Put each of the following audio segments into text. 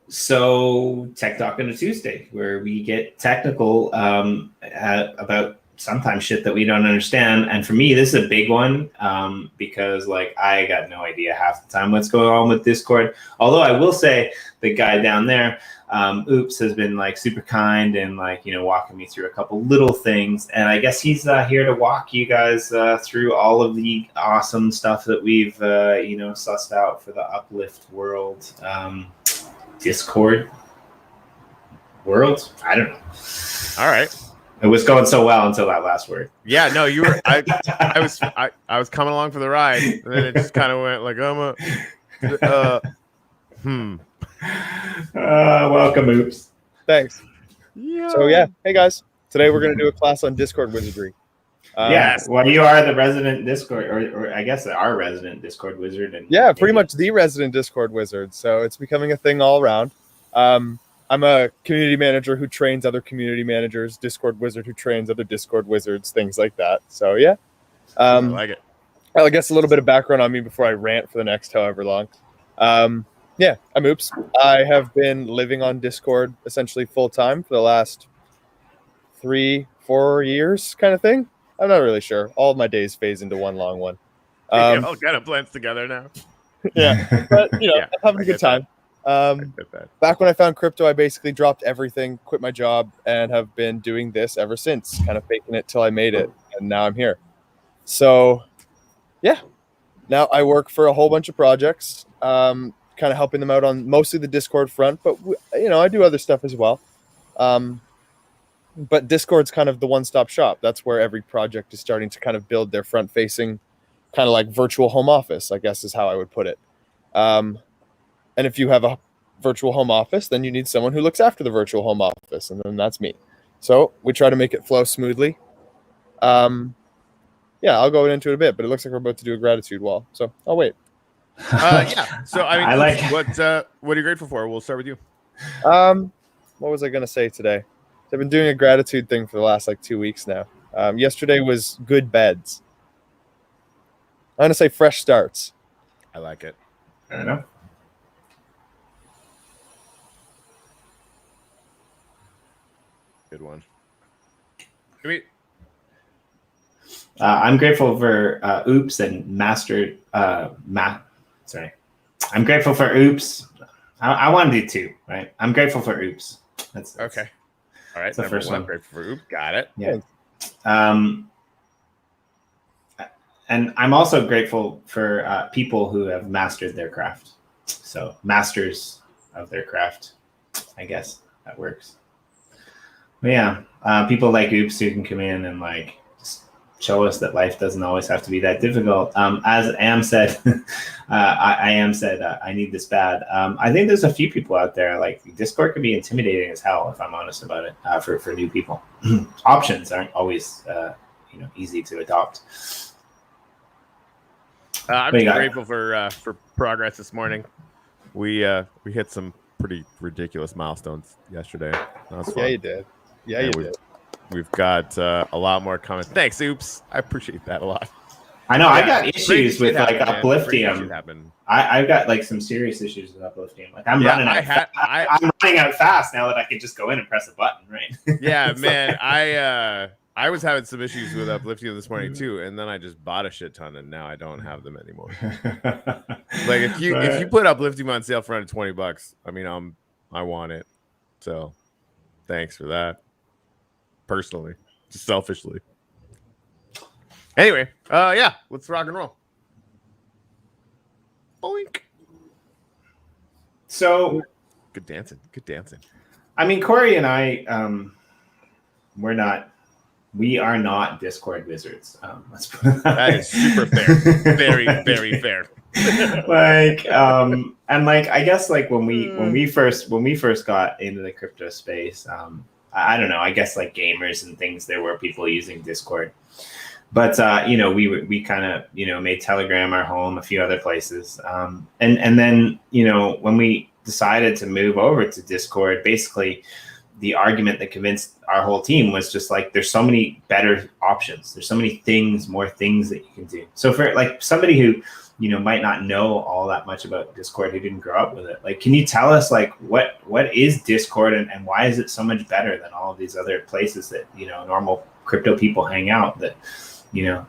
So Tech Talk on a Tuesday, where we get technical about sometimes shit that we don't understand. And for me, this is a big one because like I got no idea half the time what's going on with Discord. Although I will say the guy down there, Oops, has been like super kind and like, walking me through a couple little things. And I guess he's here to walk you guys through all of the awesome stuff that we've, sussed out for the Uplift world. Discord world? I don't know. All right. It was going so well until that last word. Yeah, no, you were. I was coming along for the ride, and then it just kind of went like, welcome, Oops. Thanks. Yeah. So hey guys. Today we're going to do a class on Discord wizardry. Yes. Well, you are the resident Discord, or I guess our resident Discord wizard. And pretty much the resident Discord wizard. So it's becoming a thing all around. I'm a community manager who trains other community managers, Discord wizard who trains other Discord wizards, things like that. So I like it. I guess a little bit of background on me before I rant for the next however long. I'm Oops. I have been living on Discord essentially full time for the last 3-4 years, kind of thing. I'm not really sure. All of my days phase into one long one. It all kind of blends together now. Yeah, but I'm having a good time. Back when I found crypto, I basically dropped everything, quit my job, and have been doing this ever since, kind of faking it till I made it, and now I'm here. So, now I work for a whole bunch of projects, kind of helping them out on mostly the Discord front, but I do other stuff as well. But Discord's kind of the one-stop shop. That's where every project is starting to kind of build their front-facing, kind of like virtual home office, I guess is how I would put it. And if you have a virtual home office, then you need someone who looks after the virtual home office, and then that's me. So we try to make it flow smoothly. I'll go into it a bit, but it looks like we're about to do a gratitude wall, so I'll wait. So I mean, what are you grateful for? We'll start with you. What was I gonna say today? I've been doing a gratitude thing for the last 2 weeks now. Yesterday was good beds. I'm gonna say fresh starts. I like it. Fair enough. Good one. Jimmy? I'm grateful for Oops and Master Sorry. I'm grateful for Oops. I want to do two, right? I'm grateful for Oops. That's okay. All right. That's the first one. I'm grateful for Oops. Got it. Yeah. And I'm also grateful for people who have mastered their craft. So masters of their craft, I guess that works. But people like Oops who can come in and just show us that life doesn't always have to be that difficult. As Am said, I need this bad. I think there's a few people out there, Discord can be intimidating as hell, if I'm honest about it, for new people. Options aren't always, easy to adopt. I'm just grateful for progress this morning. We hit some pretty ridiculous milestones yesterday. That was fun. Yeah, you did. Yeah, you did. We've got a lot more coming. Thanks, Oops. I appreciate that a lot. I know. I got issues with Upliftium. I've got some serious issues with Upliftium. I'm running out. I'm running out fast now that I can just go in and press a button, right? Yeah, man. I was having some issues with Upliftium this morning too, and then I just bought a shit ton, and now I don't have them anymore. If you put Upliftium on sale for under $20, I mean, I want it. So, thanks for that. Personally, just selfishly. Anyway, let's rock and roll. Boink. So good dancing. I mean, Corey and I, we are not Discord wizards. Let's put it that is super fair. Very, very fair. I guess when we first got into the crypto space, I don't know. I guess gamers and things, there were people using Discord, but we kind of made Telegram our home, a few other places, and then when we decided to move over to Discord, basically the argument that convinced our whole team was just there's so many better options. There's so many more things that you can do. So for somebody who might not know all that much about Discord, who didn't grow up with it. Like, can you tell us like what is Discord and why is it so much better than all of these other places that, normal crypto people hang out? That,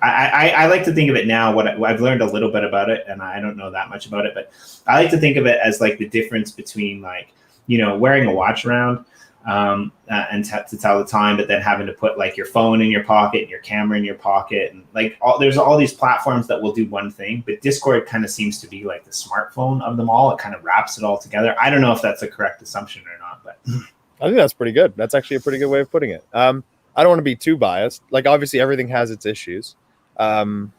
I like to think of it now, what I've learned a little bit about it, and I don't know that much about it, but I like to think of it as like the difference between like, wearing a watch around and to tell the time, but then having to put like your phone in your pocket and your camera in your pocket, and like there's all these platforms that will do one thing, but Discord kind of seems to be like the smartphone of them all. It kind of wraps it all together. I don't know if that's a correct assumption or not, but I think that's pretty good. That's actually a pretty good way of putting it. I don't want to be too biased. Like, obviously everything has its issues. But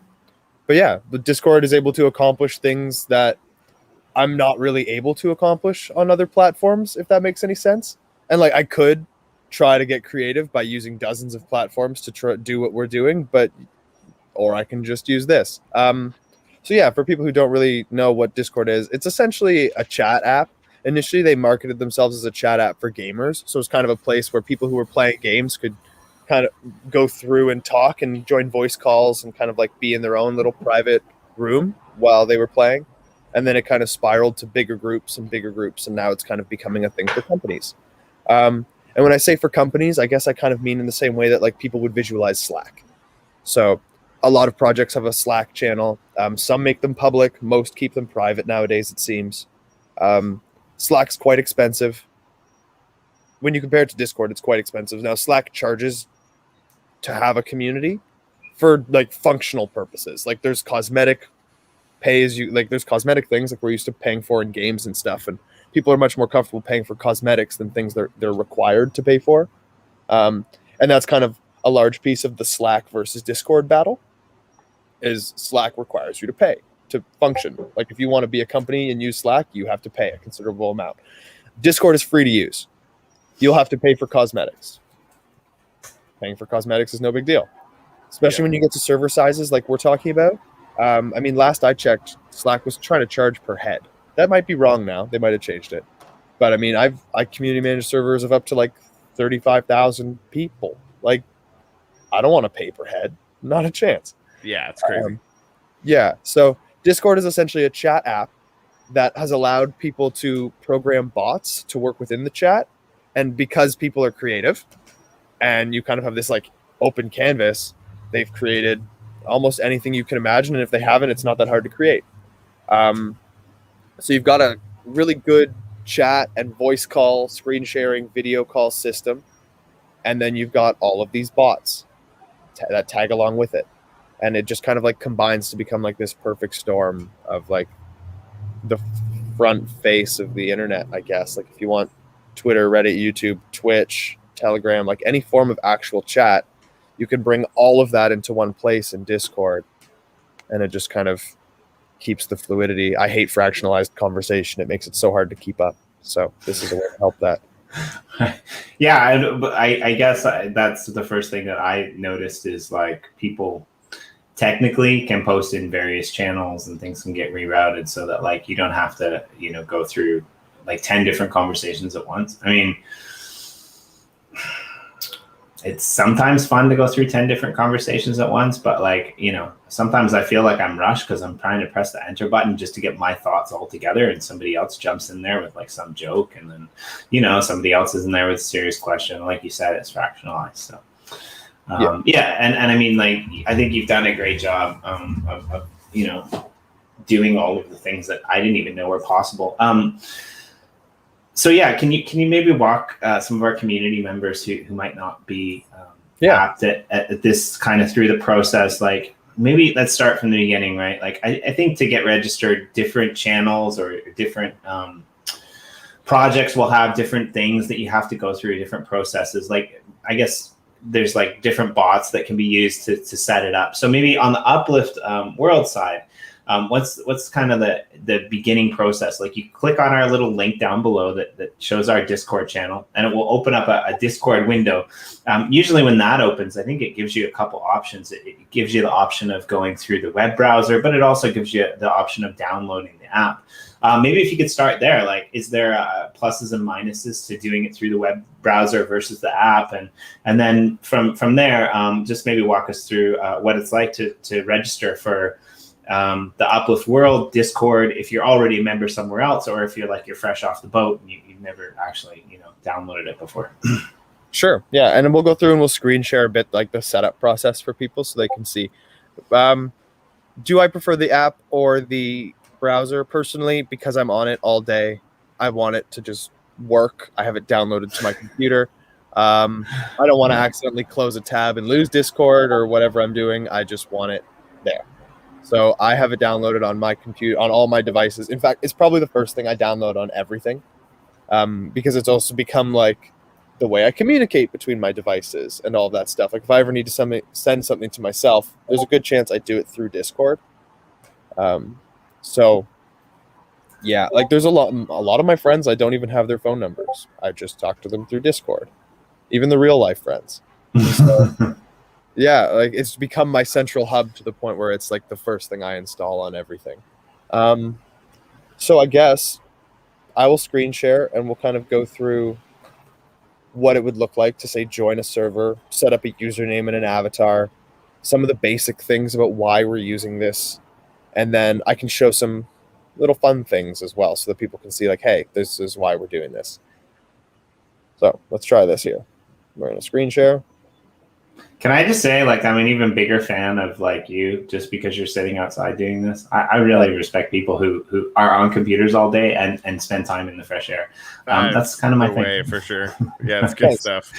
yeah, the Discord is able to accomplish things that I'm not really able to accomplish on other platforms, if that makes any sense. And like, I could try to get creative by using dozens of platforms to do what we're doing, or I can just use this. So yeah, for people who don't really know what Discord is, it's essentially a chat app. Initially, they marketed themselves as a chat app for gamers. So it's kind of a place where people who were playing games could kind of go through and talk and join voice calls and kind of like be in their own little private room while they were playing. And then it kind of spiraled to bigger groups. And now it's kind of becoming a thing for companies. And when I say for companies, I guess I kind of mean in the same way that like people would visualize Slack. So a lot of projects have a Slack channel. Some make them public. Most keep them private nowadays, it seems. Slack's quite expensive. When you compare it to Discord, it's quite expensive. Now, Slack charges to have a community for like functional purposes. Like there's cosmetic there's cosmetic things like we're used to paying for in games and stuff. And people are much more comfortable paying for cosmetics than things they're required to pay for. And that's kind of a large piece of the Slack versus Discord battle, is Slack requires you to pay to function. Like if you want to be a company and use Slack, you have to pay a considerable amount. Discord is free to use. You'll have to pay for cosmetics. Paying for cosmetics is no big deal, especially when you get to server sizes like we're talking about. I mean, last I checked, Slack was trying to charge per head. That might be wrong now. They might have changed it. But I mean, I community managed servers of up to like 35,000 people. Like, I don't want to pay per head. Not a chance. Yeah, it's crazy. Yeah. So Discord is essentially a chat app that has allowed people to program bots to work within the chat. And because people are creative and you kind of have this like open canvas, they've created almost anything you can imagine. And if they haven't, it's not that hard to create. So you've got a really good chat and voice call, screen sharing, video call system. And then you've got all of these bots that tag along with it. And it just kind of like combines to become like this perfect storm of like the front face of the internet, I guess. Like if you want Twitter, Reddit, YouTube, Twitch, Telegram, like any form of actual chat, you can bring all of that into one place in Discord. And it just kind of keeps the fluidity. I hate fractionalized conversation. It makes it so hard to keep up. So this is a way to help that. Yeah, I guess that's the first thing that I noticed is like people technically can post in various channels and things can get rerouted so that like you don't have to, go through like 10 different conversations at once. I mean, it's sometimes fun to go through 10 different conversations at once, but like, sometimes I feel like I'm rushed because I'm trying to press the enter button just to get my thoughts all together, and somebody else jumps in there with like some joke, and then, somebody else is in there with a serious question. Like you said, it's fractionalized. So yeah. And I mean, like, I think you've done a great job of doing all of the things that I didn't even know were possible. So yeah, can you maybe walk some of our community members who might not be apt at this kind of through the process? Like maybe let's start from the beginning, right? Like I think to get registered, different channels or different projects will have different things that you have to go through, different processes. Like I guess there's like different bots that can be used to set it up. So maybe on the Uplift world side, what's kind of the beginning process? Like you click on our little link down below that shows our Discord channel, and it will open up a Discord window. Usually when that opens, I think it gives you a couple options. It gives you the option of going through the web browser, but it also gives you the option of downloading the app. Maybe if you could start there, like, is there pluses and minuses to doing it through the web browser versus the app? And then from there, just maybe walk us through what it's like to register for the Uplift World Discord if you're already a member somewhere else, or if you're fresh off the boat and you've never actually downloaded it before. Sure. Yeah. And then we'll go through and we'll screen share a bit like the setup process for people so they can see. Do I prefer the app or the browser? Personally, because I'm on it all day, I want it to just work. I have it downloaded to my computer. I don't want to accidentally close a tab and lose Discord or whatever I'm doing. I just want it there. So I have it downloaded on my computer, on all my devices. In fact, it's probably the first thing I download on everything, because it's also become like the way I communicate between my devices and all of that stuff. Like if I ever need to send something to myself, there's a good chance I do it through Discord. So yeah, like there's a lot of my friends, I don't even have their phone numbers. I just talk to them through Discord, even the real life friends. So, yeah, like it's become my central hub to the point where it's like the first thing I install on everything. So I guess I will screen share and we'll kind of go through what it would look like to say join a server, set up a username and an avatar, some of the basic things about why we're using this, and then I can show some little fun things as well so that people can see like, hey, this is why we're doing this. So let's try this here. We're going to screen share. Can I just say, like, I'm an even bigger fan of like you, just because you're sitting outside doing this. I really respect people who are on computers all day and spend time in the fresh air. That's kind of my thing. For sure. Yeah, it's good stuff.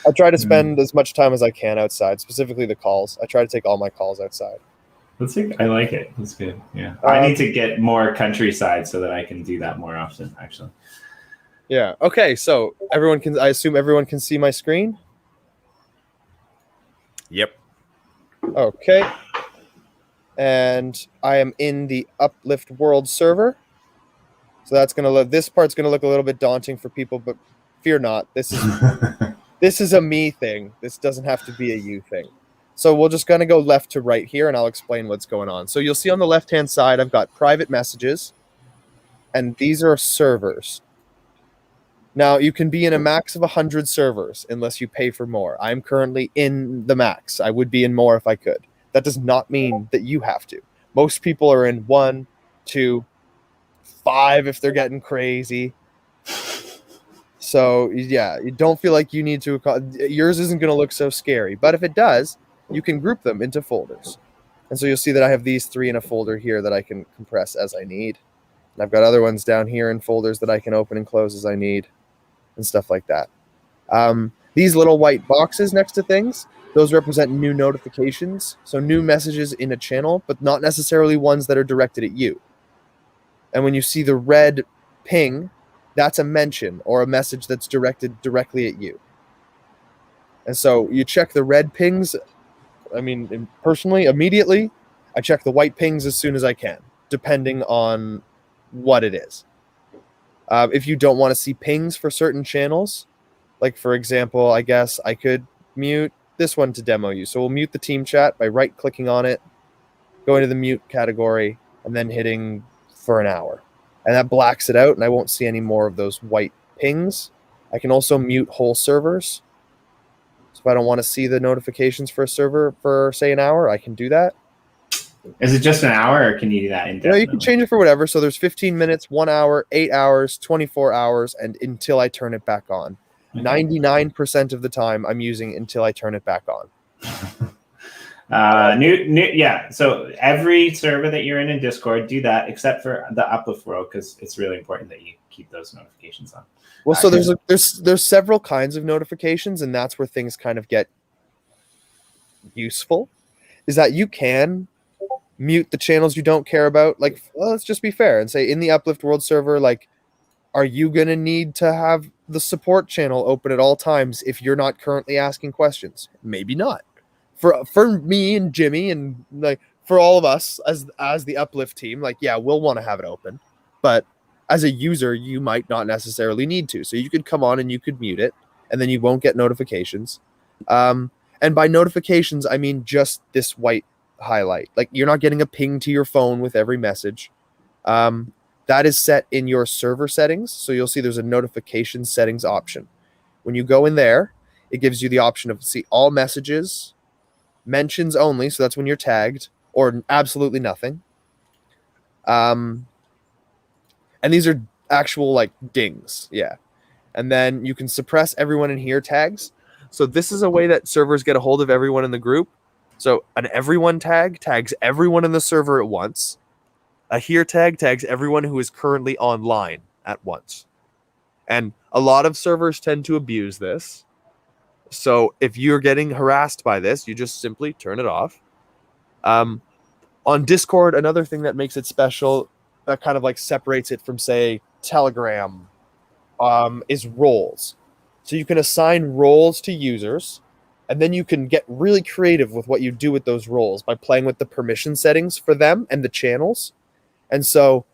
I try to spend as much time as I can outside, specifically the calls. I try to take all my calls outside. I like it. That's good. Yeah. I need to get more countryside so that I can do that more often, actually. Yeah. Okay. So I assume everyone can see my screen. Yep. Okay. And I am in the Uplift World server. So this part's gonna look a little bit daunting for people, but fear not. This is a me thing. This doesn't have to be a you thing. So we're just gonna go left to right here, and I'll explain what's going on. So you'll see on the left-hand side, I've got private messages, and these are servers. Now, you can be in a max of 100 servers unless you pay for more. I'm currently in the max. I would be in more if I could. That does not mean that you have to. Most people are in 1, 2, 5 if they're getting crazy. So, yeah, you don't feel like you need to. Yours isn't going to look so scary. But if it does, you can group them into folders. And so you'll see that I have these 3 in a folder here that I can compress as I need. And I've got other ones down here in folders that I can open and close as I need. And stuff like that. These little white boxes next to things, those represent new notifications. So new messages in a channel, but not necessarily ones that are directed at you. And when you see the red ping, that's a mention or a message that's directed directly at you. And so you check the red pings. I mean, personally, immediately, I check the white pings as soon as I can, depending on what it is. If you don't want to see pings for certain channels, like for example, I guess I could mute this one to demo you. So we'll mute the team chat by right-clicking on it, going to the mute category, and then hitting for an hour. And that blacks it out, and I won't see any more of those white pings. I can also mute whole servers. So if I don't want to see the notifications for a server for, say, an hour, I can do that. Is it just an hour, or can you do that indefinitely? No, you can change it for whatever. So there's 15 minutes, 1 hour, 8 hours, 24 hours, and until I turn it back on. Okay. 99% of the time, I'm using until I turn it back on. Yeah. So every server that you're in Discord, do that, except for the Uplift World, because it's really important that you keep those notifications on. Well, so there's several kinds of notifications, and that's where things kind of get useful. Is that you can mute the channels you don't care about. Like, well, let's just be fair and say in the Uplift World server, like, are you going to need to have the support channel open at all times if you're not currently asking questions? Maybe not. For me and Jimmy and like for all of us as the Uplift team, like, yeah, we'll want to have it open. But as a user, you might not necessarily need to. So you could come on and you could mute it, and then you won't get notifications. And by notifications, I mean just this white highlight. Like, you're not getting a ping to your phone with every message. That is set in your server settings. So you'll see there's a notification settings option. When you go in there, it gives you the option of see all messages, mentions only. So that's when you're tagged, or absolutely nothing. And these are actual like dings. Yeah. And then you can suppress everyone in here tags. So this is a way that servers get a hold of everyone in the group. So an everyone tag tags everyone in the server at once. A here tag tags everyone who is currently online at once. And a lot of servers tend to abuse this. So if you're getting harassed by this, you just simply turn it off. On Discord, another thing that makes it special, that kind of like separates it from, say, Telegram, is roles. So you can assign roles to users, and then you can get really creative with what you do with those roles by playing with the permission settings for them and the channels. And so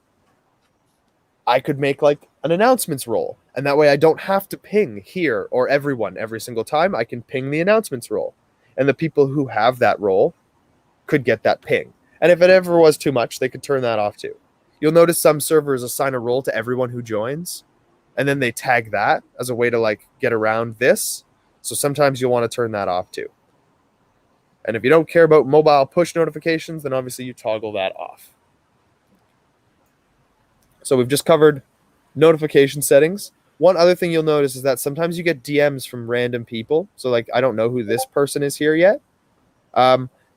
I could make like an announcements role, and that way I don't have to ping here or everyone every single time. I can ping the announcements role, and the people who have that role could get that ping. And if it ever was too much, they could turn that off too. You'll notice some servers assign a role to everyone who joins, and then they tag that as a way to like get around this. So sometimes you'll want to turn that off too. And if you don't care about mobile push notifications, then obviously you toggle that off. So we've just covered notification settings. One other thing you'll notice is that sometimes you get DMs from random people. So like, I don't know who this person is here yet.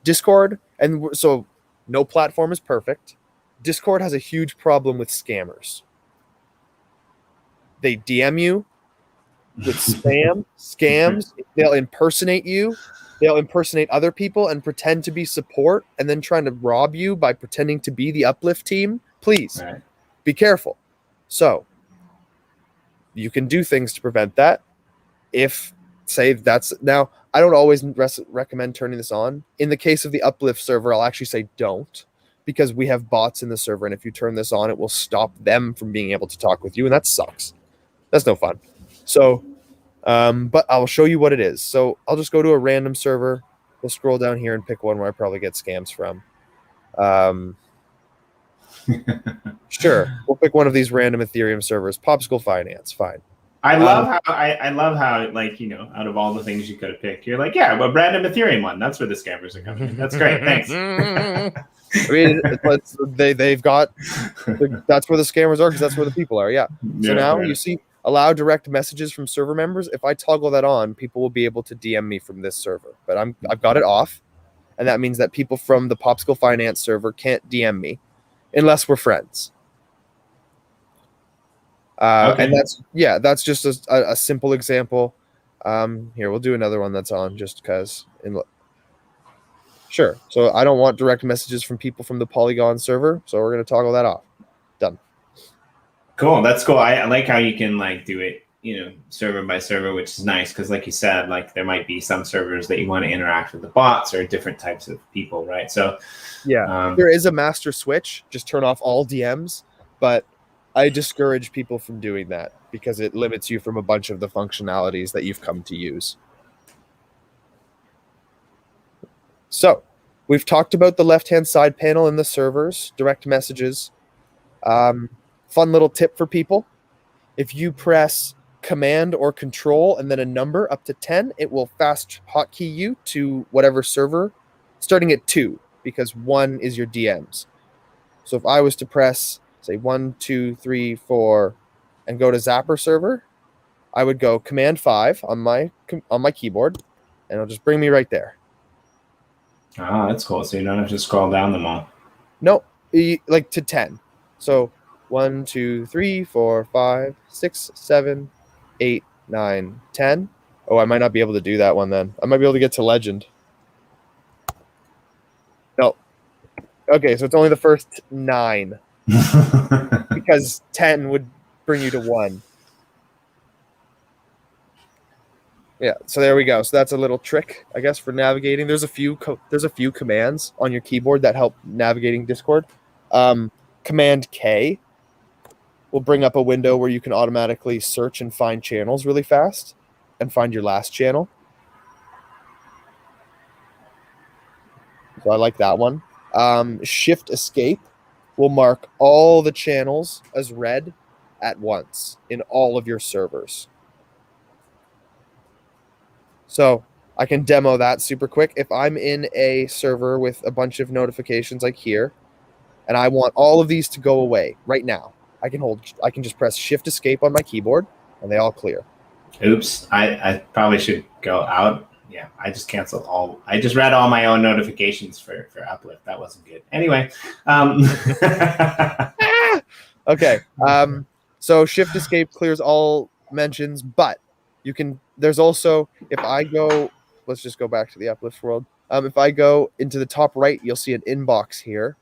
Discord, and so no platform is perfect. Discord has a huge problem with scammers. They DM you with scams. They'll impersonate you. They'll impersonate other people and pretend to be support, and then trying to rob you by pretending to be the Uplift team. Please be careful. So you can do things to prevent that. If, say, that's now, I don't always recommend turning this on. In the case of the Uplift server, I'll actually say don't, because we have bots in the server, and if you turn this on, it will stop them from being able to talk with you, and that sucks. That's no fun. So, but I'll show you what it is. So I'll just go to a random server. We'll scroll down here and pick one where I probably get scams from. Sure, we'll pick one of these random Ethereum servers. Popsicle Finance, fine. I love how like, you know, out of all the things you could have picked, you're like, yeah, a random Ethereum one. That's where the scammers are coming in. That's great. Thanks. I mean, they've got that's where the scammers are, because that's where the people are. Yeah. So now you see allow direct messages from server members. If I toggle that on, people will be able to DM me from this server. But I've got it off, and that means that people from the Popsicle Finance server can't DM me unless we're friends. Okay. And that's just a simple example. Here, we'll do another one that's on just because. Sure. So I don't want direct messages from people from the Polygon server, so we're going to toggle that off. Done. Cool. That's cool. I like how you can like do it, you know, server by server, which is nice because, like you said, like there might be some servers that you want to interact with the bots or different types of people, right? So yeah, there is a master switch. Just turn off all DMs, but I discourage people from doing that because it limits you from a bunch of the functionalities that you've come to use. So we've talked about the left-hand side panel in the servers, direct messages. Fun little tip for people. If you press Command or Control and then a number up to 10, it will fast hotkey you to whatever server, starting at 2, because 1 is your DMs. So if I was to press, say, 1, 2, 3, 4, and go to Zapper server, I would go Command 5 on my keyboard, and it'll just bring me right there. Oh, that's cool. So you don't have to scroll down them all. No, like to 10. So 1, 2, 3, 4, 5, 6, 7, 8, 9, 10. Oh, I might not be able to do that one then. I might be able to get to legend. No. Okay, so it's only the first 9. Because 10 would bring you to 1. Yeah, so there we go. So that's a little trick, I guess, for navigating. There's a few commands on your keyboard that help navigating Discord. Command K will bring up a window where you can automatically search and find channels really fast and find your last channel. So I like that one. Shift Escape will mark all the channels as red at once in all of your servers. So I can demo that super quick. If I'm in a server with a bunch of notifications like here, and I want all of these to go away right now. I can just press Shift Escape on my keyboard, and they all clear. Oops, I probably should go out. Yeah, I just canceled all. I just read all my own notifications for Uplift. That wasn't good. Anyway, okay. So Shift Escape clears all mentions, but you can. There's also, if I go, let's just go back to the Uplift world. If I go into the top right, you'll see an inbox here,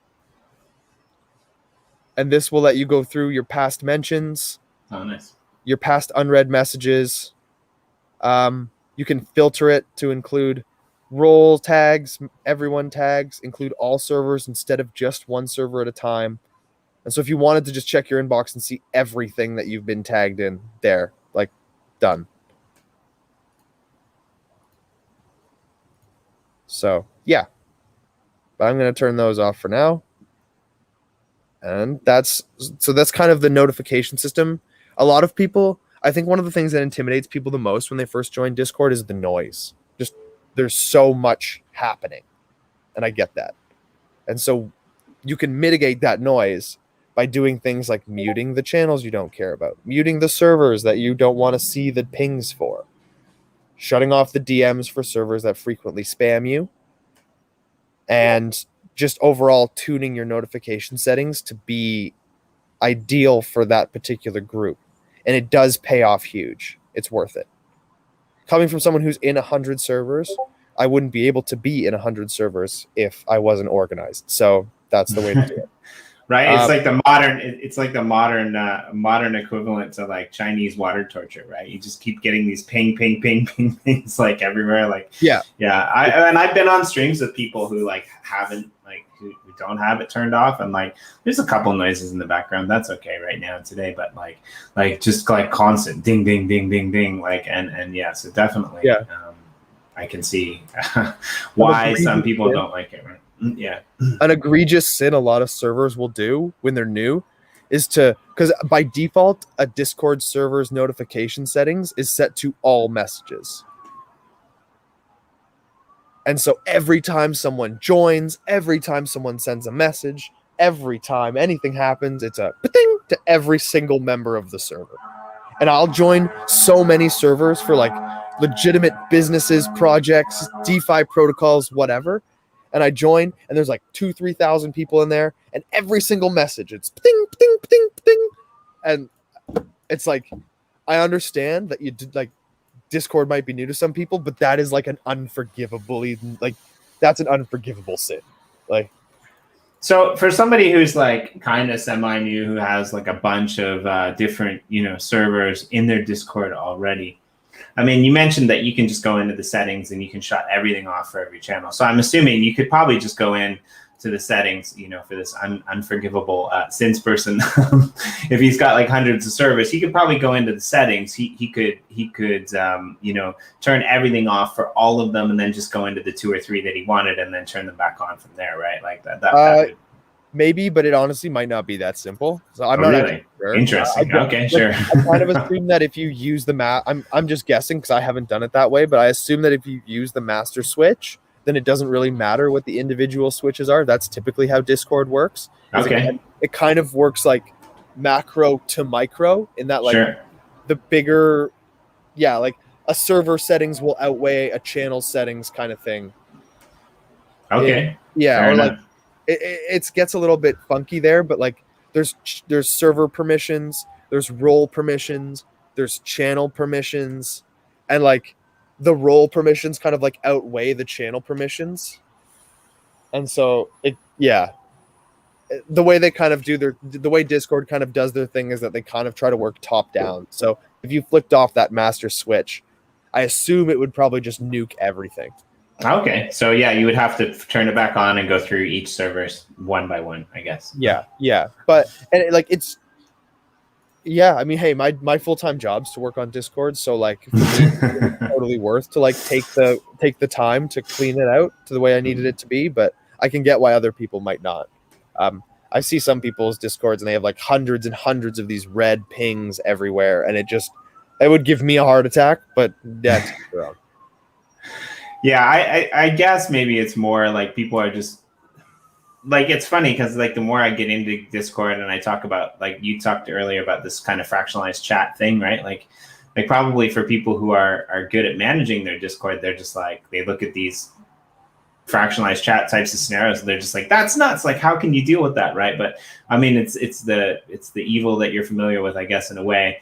and this will let you go through your past mentions. Oh, nice. Your past unread messages. You can filter it to include role tags, everyone tags, include all servers instead of just one server at a time. And so if you wanted to just check your inbox and see everything that you've been tagged in there, like, done. So, yeah. But I'm going to turn those off for now. And that's kind of the notification system. A lot of people, I think one of the things that intimidates people the most when they first join Discord is the noise. Just there's so much happening. And I get that. And so you can mitigate that noise by doing things like muting the channels you don't care about, muting the servers that you don't want to see the pings for, shutting off the DMs for servers that frequently spam you, and just overall tuning your notification settings to be ideal for that particular group. And it does pay off huge. It's worth it. Coming from someone who's in 100 servers, I wouldn't be able to be in 100 servers if I wasn't organized. So that's the way to do it. Right? It's like the modern. It's like the modern equivalent to like Chinese water torture, right? You just keep getting these ping, pings like everywhere. Like yeah. I've been on streams with people who like haven't who don't have it turned off, and like there's a couple noises in the background. That's okay right now today, but like just like constant ding, ding, ding, ding, ding, like and yeah. So definitely, yeah. I can see why some people don't like it. Right? Yeah. An egregious sin a lot of servers will do when they're new is because by default, a Discord server's notification settings is set to all messages. And so every time someone joins, every time someone sends a message, every time anything happens, it's a ding to every single member of the server. And I'll join so many servers for like legitimate businesses, projects, DeFi protocols, whatever. And I join, and there's like 2,000-3,000 people in there, and every single message, it's ding, ding, ding, ding. And it's like, I understand that you did like Discord might be new to some people, but that is like an unforgivable sin. Like, so for somebody who's like kind of semi-new, who has like a bunch of different, servers in their Discord already, I mean, you mentioned that you can just go into the settings and you can shut everything off for every channel. So I'm assuming you could probably just go in to the settings, for this unforgivable sins person. If he's got like hundreds of servers, he could probably go into the settings. He could turn everything off for all of them, and then just go into the 2 or 3 that he wanted, and then turn them back on from there, right? Like that would... Maybe, but it honestly might not be that simple. So I'm not really sure. Interesting. Okay, sure. I kind of assume that if you use the I'm just guessing because I haven't done it that way, but I assume that if you use the master switch, then it doesn't really matter what the individual switches are. That's typically how Discord works. Okay. It kind of works like macro to micro in that, like, sure, the bigger, like a server settings will outweigh a channel settings kind of thing. Okay. Fair enough. Like it gets a little bit funky there, but like there's server permissions, there's role permissions, there's channel permissions, and like the role permissions kind of like outweigh the channel permissions. And so the way they kind of do the way Discord kind of does their thing is that they kind of try to work top down. So if you flicked off that master switch, I assume it would probably just nuke everything. Okay, so yeah, you would have to turn it back on and go through each servers one by one, I guess. Yeah, but I mean, hey, my full-time job's to work on Discord, so like for me, it's totally worth to like take the time to clean it out to the way I needed it to be. But I can get why other people might not. I see some people's Discords and they have like hundreds and hundreds of these red pings everywhere, and it would give me a heart attack. But that's wrong. Yeah, I guess maybe it's more like people are just like it's funny because like the more I get into Discord and I talk about, like you talked earlier about this kind of fractionalized chat thing, right? Like probably for people who are good at managing their Discord, they're just like, they look at these fractionalized chat types of scenarios and they're just like, that's nuts. Like, how can you deal with that, right? But I mean, it's the evil that you're familiar with, I guess, in a way,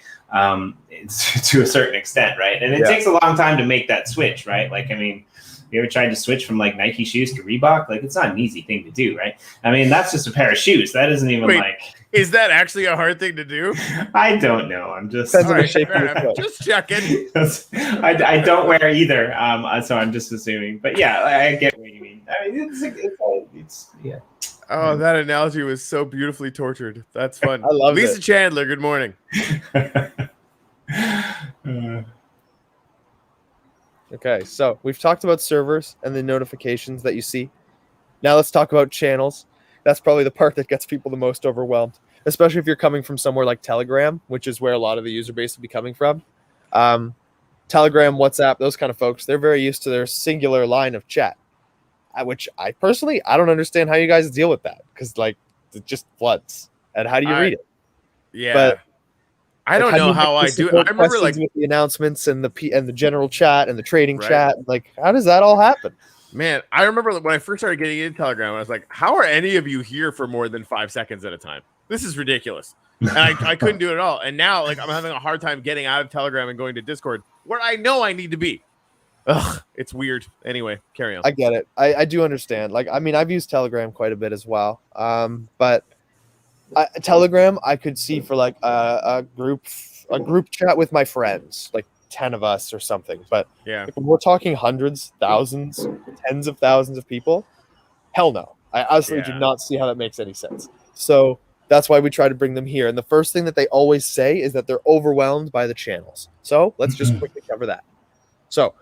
it's, to a certain extent, right? And it takes a long time to make that switch, right? Like, I mean, you ever tried to switch from like Nike shoes to Reebok? Like, it's not an easy thing to do, right? I mean, that's just a pair of shoes. That isn't even is that actually a hard thing to do? I don't know. I'm just just checking. I don't wear either, so I'm just assuming. But yeah, I get what you mean. I mean, it's yeah. Oh, that analogy was so beautifully tortured. That's fun. I love Lisa it. Chandler, good morning. Okay, so we've talked about servers and the notifications that you see. Now let's talk about channels. That's probably the part that gets people the most overwhelmed, especially if you're coming from somewhere like Telegram, which is where a lot of the user base will be coming from. Telegram, WhatsApp, those kind of folks, they're very used to their singular line of chat, which I personally, I don't understand how you guys deal with that, because like it just floods. And how do you read it? Yeah. But I don't know how I do it. I remember like with the announcements and the general chat and the trading chat. Like, how does that all happen? Man, I remember when I first started getting into Telegram, I was like, how are any of you here for more than 5 seconds at a time? This is ridiculous. And I couldn't do it at all. And now, like, I'm having a hard time getting out of Telegram and going to Discord, where I know I need to be. Ugh, it's weird. Anyway, carry on. I get it. I do understand. Like, I mean, I've used Telegram quite a bit as well. But Telegram, I could see for like a group chat with my friends, like 10 of us or something. But yeah, if we're talking hundreds, thousands, tens of thousands of people, hell no. I absolutely do not see how that makes any sense. So that's why we try to bring them here. And the first thing that they always say is that they're overwhelmed by the channels. So let's just quickly cover that. So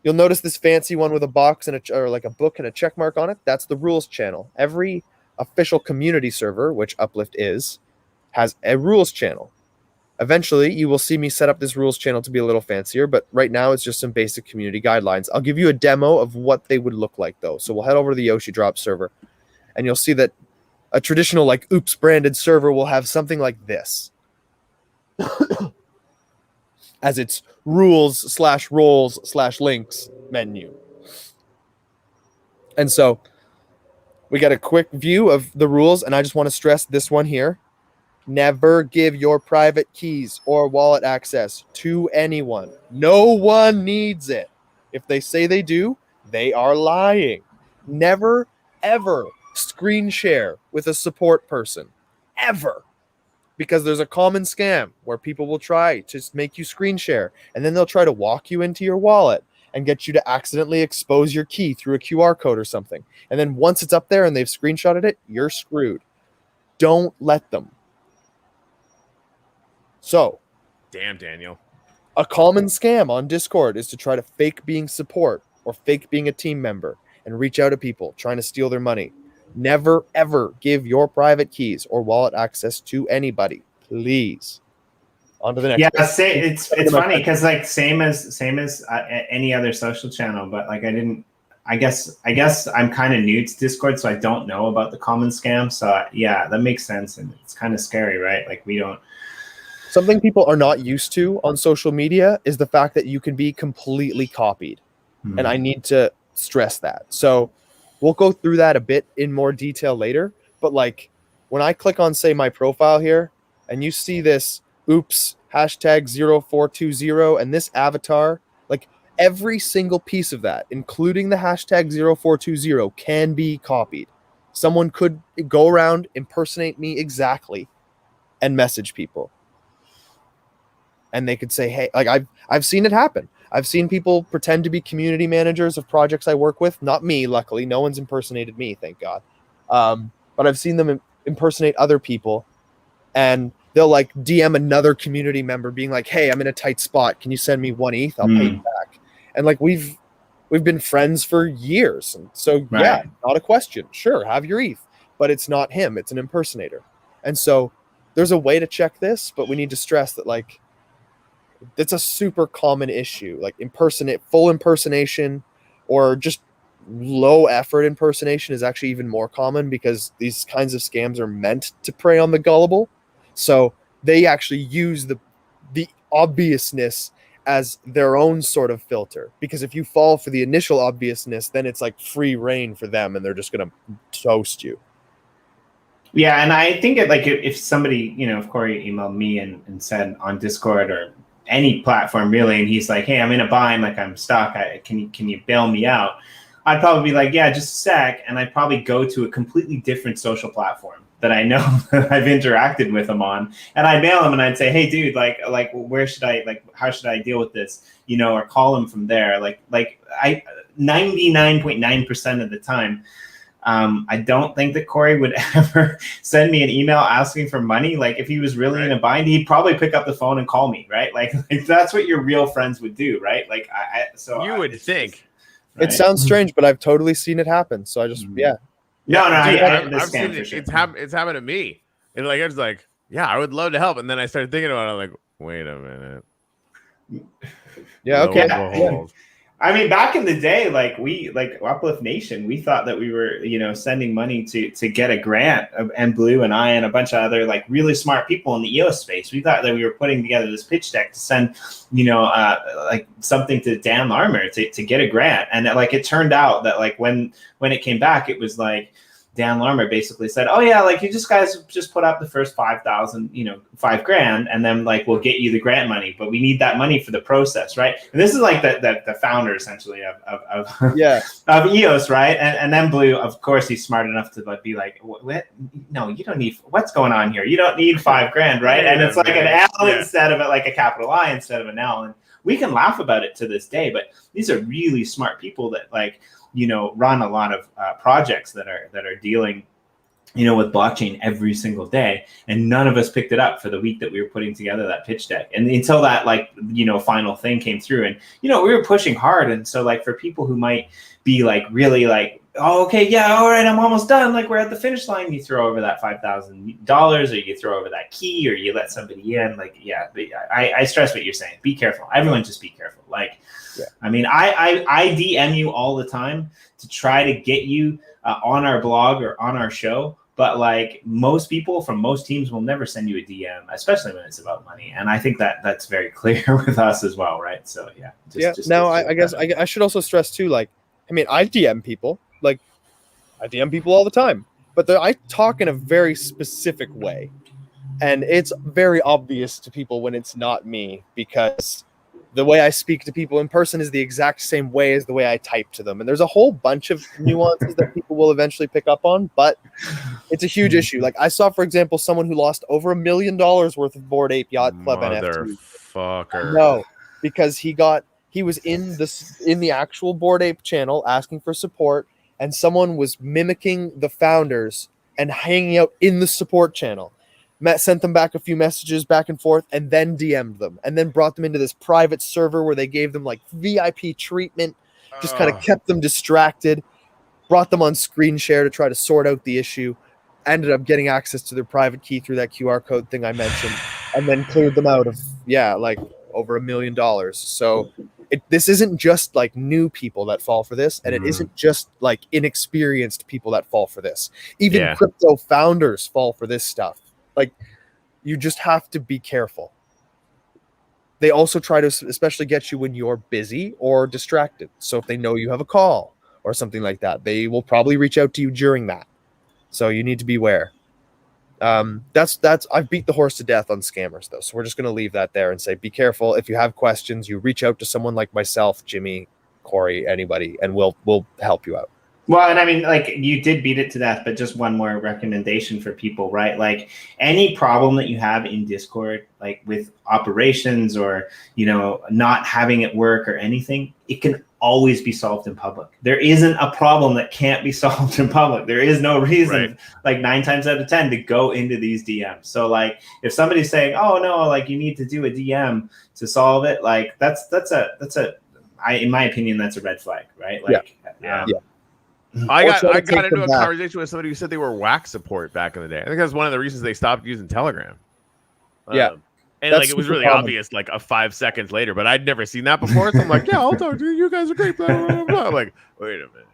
you'll notice this fancy one with a box and or like a book and a check mark on it. That's the rules channel. Every official community server, which Uplift is, has a rules channel. Eventually, you will see me set up this rules channel to be a little fancier, but right now it's just some basic community guidelines. I'll give you a demo of what they would look like, though. So we'll head over to the Yoshi Drop server, and you'll see that a traditional, like, Oops branded server will have something like this as its rules/roles/links menu. And so we got a quick view of the rules, and I just want to stress this one here. Never give your private keys or wallet access to anyone. No one needs it. If they say they do, they are lying. Never, ever screen share with a support person. Ever. Because there's a common scam where people will try to make you screen share, and then they'll try to walk you into your wallet and get you to accidentally expose your key through a QR code or something. And then once it's up there and they've screenshotted it, you're screwed. Don't let them. So, damn, Daniel. A common scam on Discord is to try to fake being support or fake being a team member and reach out to people trying to steal their money. Never, ever give your private keys or wallet access to anybody. Please. On to the next. Yeah, it's funny because like same as any other social channel, but like I guess I'm kind of new to Discord, so I don't know about the common scam. So yeah, that makes sense, and it's kind of scary, right? Like we don't. Something people are not used to on social media is the fact that you can be completely copied, and I need to stress that. So we'll go through that a bit in more detail later. But like when I click on, say, my profile here, and you see this oops #0420 and this avatar, like every single piece of that, including the #0420, can be copied. Someone could go around, impersonate me exactly, and message people. And they could say, hey, like I've seen it happen. I've seen people pretend to be community managers of projects I work with. Not me, luckily. No one's impersonated me, thank God. But I've seen them impersonate other people, and they'll like DM another community member being like, hey, I'm in a tight spot. Can you send me 1 ETH? I'll pay you back. And like we've been friends for years. And so yeah, not a question. Sure, have your ETH. But it's not him. It's an impersonator. And so there's a way to check this, but we need to stress that like it's a super common issue. Like full impersonation or just low effort impersonation is actually even more common because these kinds of scams are meant to prey on the gullible. So they actually use the obviousness as their own sort of filter, because if you fall for the initial obviousness, then it's like free reign for them and they're just going to toast you. Yeah, and I think if somebody, if Corey emailed me and said on Discord or any platform really, and he's like, hey, I'm in a bind, like I'm stuck, can you bail me out? I'd probably be like, yeah, just a sec, and I'd probably go to a completely different social platform that I know that I've interacted with him on, and I'd mail him and I'd say, hey, dude, where should I, how should I deal with this, or call him from there, like I 99.9% of the time. I don't think that Corey would ever send me an email asking for money. Like if he was really in a bind, he'd probably pick up the phone and call me, right? Like that's what your real friends would do, right? Like you would think. Right? It sounds strange, but I've totally seen it happen. So I just No, dude, I've seen it. Sure. It's happened to me. And like I was like, yeah, I would love to help. And then I started thinking about it. I'm like, wait a minute. Yeah, okay. Yeah. I mean, back in the day, like Uplift Nation, we thought that we were, sending money to get a grant, and Blue and I and a bunch of other like really smart people in the EOS space. We thought that we were putting together this pitch deck to send, like something to Dan Larmer to get a grant. And it turned out that like when it came back, it was like Dan Larmer basically said, oh yeah, like you guys just put up the first 5,000, $5,000, and then like we'll get you the grant money, but we need that money for the process, right? And this is like the founder essentially of EOS, right? And then Blue, of course, he's smart enough to be like, what? No, you don't need. What's going on here? You don't need $5,000, right? And it's like an L instead of it, like a capital I instead of an L, and we can laugh about it to this day. But these are really smart people that like, run a lot of projects that are dealing, with blockchain every single day. And none of us picked it up for the week that we were putting together that pitch deck. And until that, final thing came through, and, we were pushing hard. And so like for people who might be like, really like, oh, okay, yeah, all right, I'm almost done. Like we're at the finish line. You throw over that $5,000, or you throw over that key, or you let somebody in. Like, yeah, but I stress what you're saying. Be careful. Everyone just be careful. Like, yeah. I mean, I DM you all the time to try to get you on our blog or on our show. But like most people from most teams will never send you a DM, especially when it's about money. And I think that's very clear with us as well, right? So yeah. I guess I should also stress too, like, I mean, I DM people. Like, I DM people all the time, but I talk in a very specific way. And it's very obvious to people when it's not me, because the way I speak to people in person is the exact same way as the way I type to them. And there's a whole bunch of nuances that people will eventually pick up on, but it's a huge issue. Like I saw, for example, someone who lost over $1 million worth of Bored Ape Yacht Club NFT. Motherfucker. No, because he was in the actual Bored Ape channel asking for support, and someone was mimicking the founders and hanging out in the support channel. Sent them back a few messages back and forth, and then DM'd them, and then brought them into this private server where they gave them like VIP treatment, just kind of kept them distracted, brought them on screen share to try to sort out the issue, ended up getting access to their private key through that QR code thing I mentioned, and then cleared them out of, like over $1 million. So this isn't just like new people that fall for this, and it isn't just like inexperienced people that fall for this. Even crypto founders fall for this stuff. Like, you just have to be careful. They also try to especially get you when you're busy or distracted. So if they know you have a call or something like that, they will probably reach out to you during that. So you need to beware. I've beat the horse to death on scammers, though. So we're just going to leave that there and say, be careful. If you have questions, you reach out to someone like myself, Jimmy, Corey, anybody, and we'll help you out. Well, and I mean, like, you did beat it to death, but just one more recommendation for people, right? Like, any problem that you have in Discord, like with operations or, not having it work or anything, it can always be solved in public. There isn't a problem that can't be solved in public. There is no reason, like 9 times out of 10, to go into these DMs. So, like, if somebody's saying, "Oh no, like you need to do a DM to solve it," like in my opinion, that's a red flag, right? Like, yeah. I got into a conversation with somebody who said they were wax support back in the day. I think that's one of the reasons they stopped using Telegram. And like it was really obvious, like 5 seconds later, but I'd never seen that before. So I'm like, yeah, I'll talk to you. You guys are great. Blah, blah, blah, blah. I'm like, wait a minute.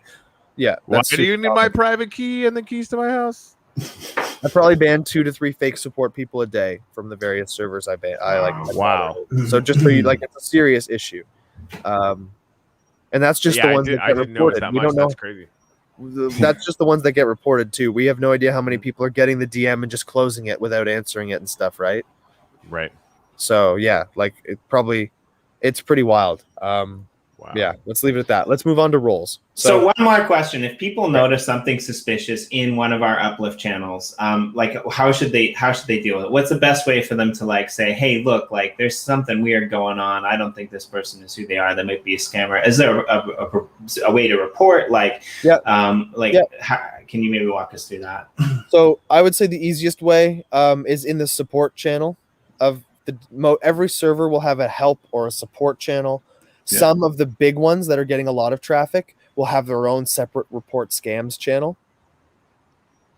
Yeah. Why that's do you super need common. my private key and the keys to my house? I probably ban 2 to 3 fake support people a day from the various servers I ban. Wow. So just so you like, it's a serious issue. And that's just the ones that I get didn't notice reported. that We much. don't know. That's crazy. That's just the ones that get reported too. We have no idea how many people are getting the DM and just closing it without answering it and stuff, right? Right. So yeah, like it's pretty wild. Wow. Yeah, let's leave it at that. Let's move on to roles. So one more question: if people notice something suspicious in one of our Uplift channels, like how should they deal with it? What's the best way for them to like say, hey, look, like there's something weird going on. I don't think this person is who they are. They might be a scammer. Is there a way to report? Like, can you maybe walk us through that? So I would say the easiest way is in the support channel of every server will have a help or a support channel. Yeah. Some of the big ones that are getting a lot of traffic will have their own separate report scams channel.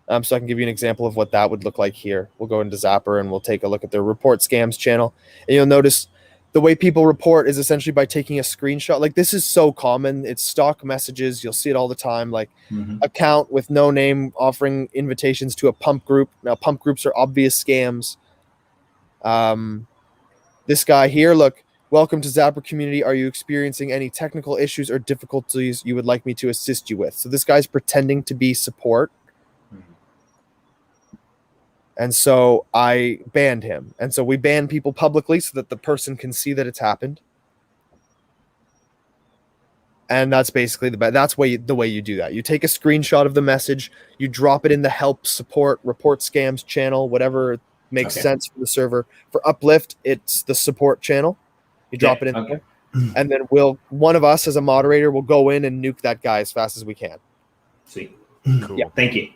So I can give you an example of what that would look like here. We'll go into Zapper and we'll take a look at their report scams channel. And you'll notice the way people report is essentially by taking a screenshot. Like this is so common. It's stock messages. You'll see it all the time. Like account with no name offering invitations to a pump group. Now pump groups are obvious scams. This guy here, look, welcome to Zapper community. Are you experiencing any technical issues or difficulties you would like me to assist you with? So this guy's pretending to be support. And so I banned him. And so we ban people publicly so that the person can see that it's happened. And that's basically the way you do that. You take a screenshot of the message, you drop it in the help, support, report scams channel, whatever makes sense for the server. For Uplift, it's the support channel. You drop it in there. And then one of us as a moderator will go in and nuke that guy as fast as we can. Sweet. Cool. Yeah. Thank you.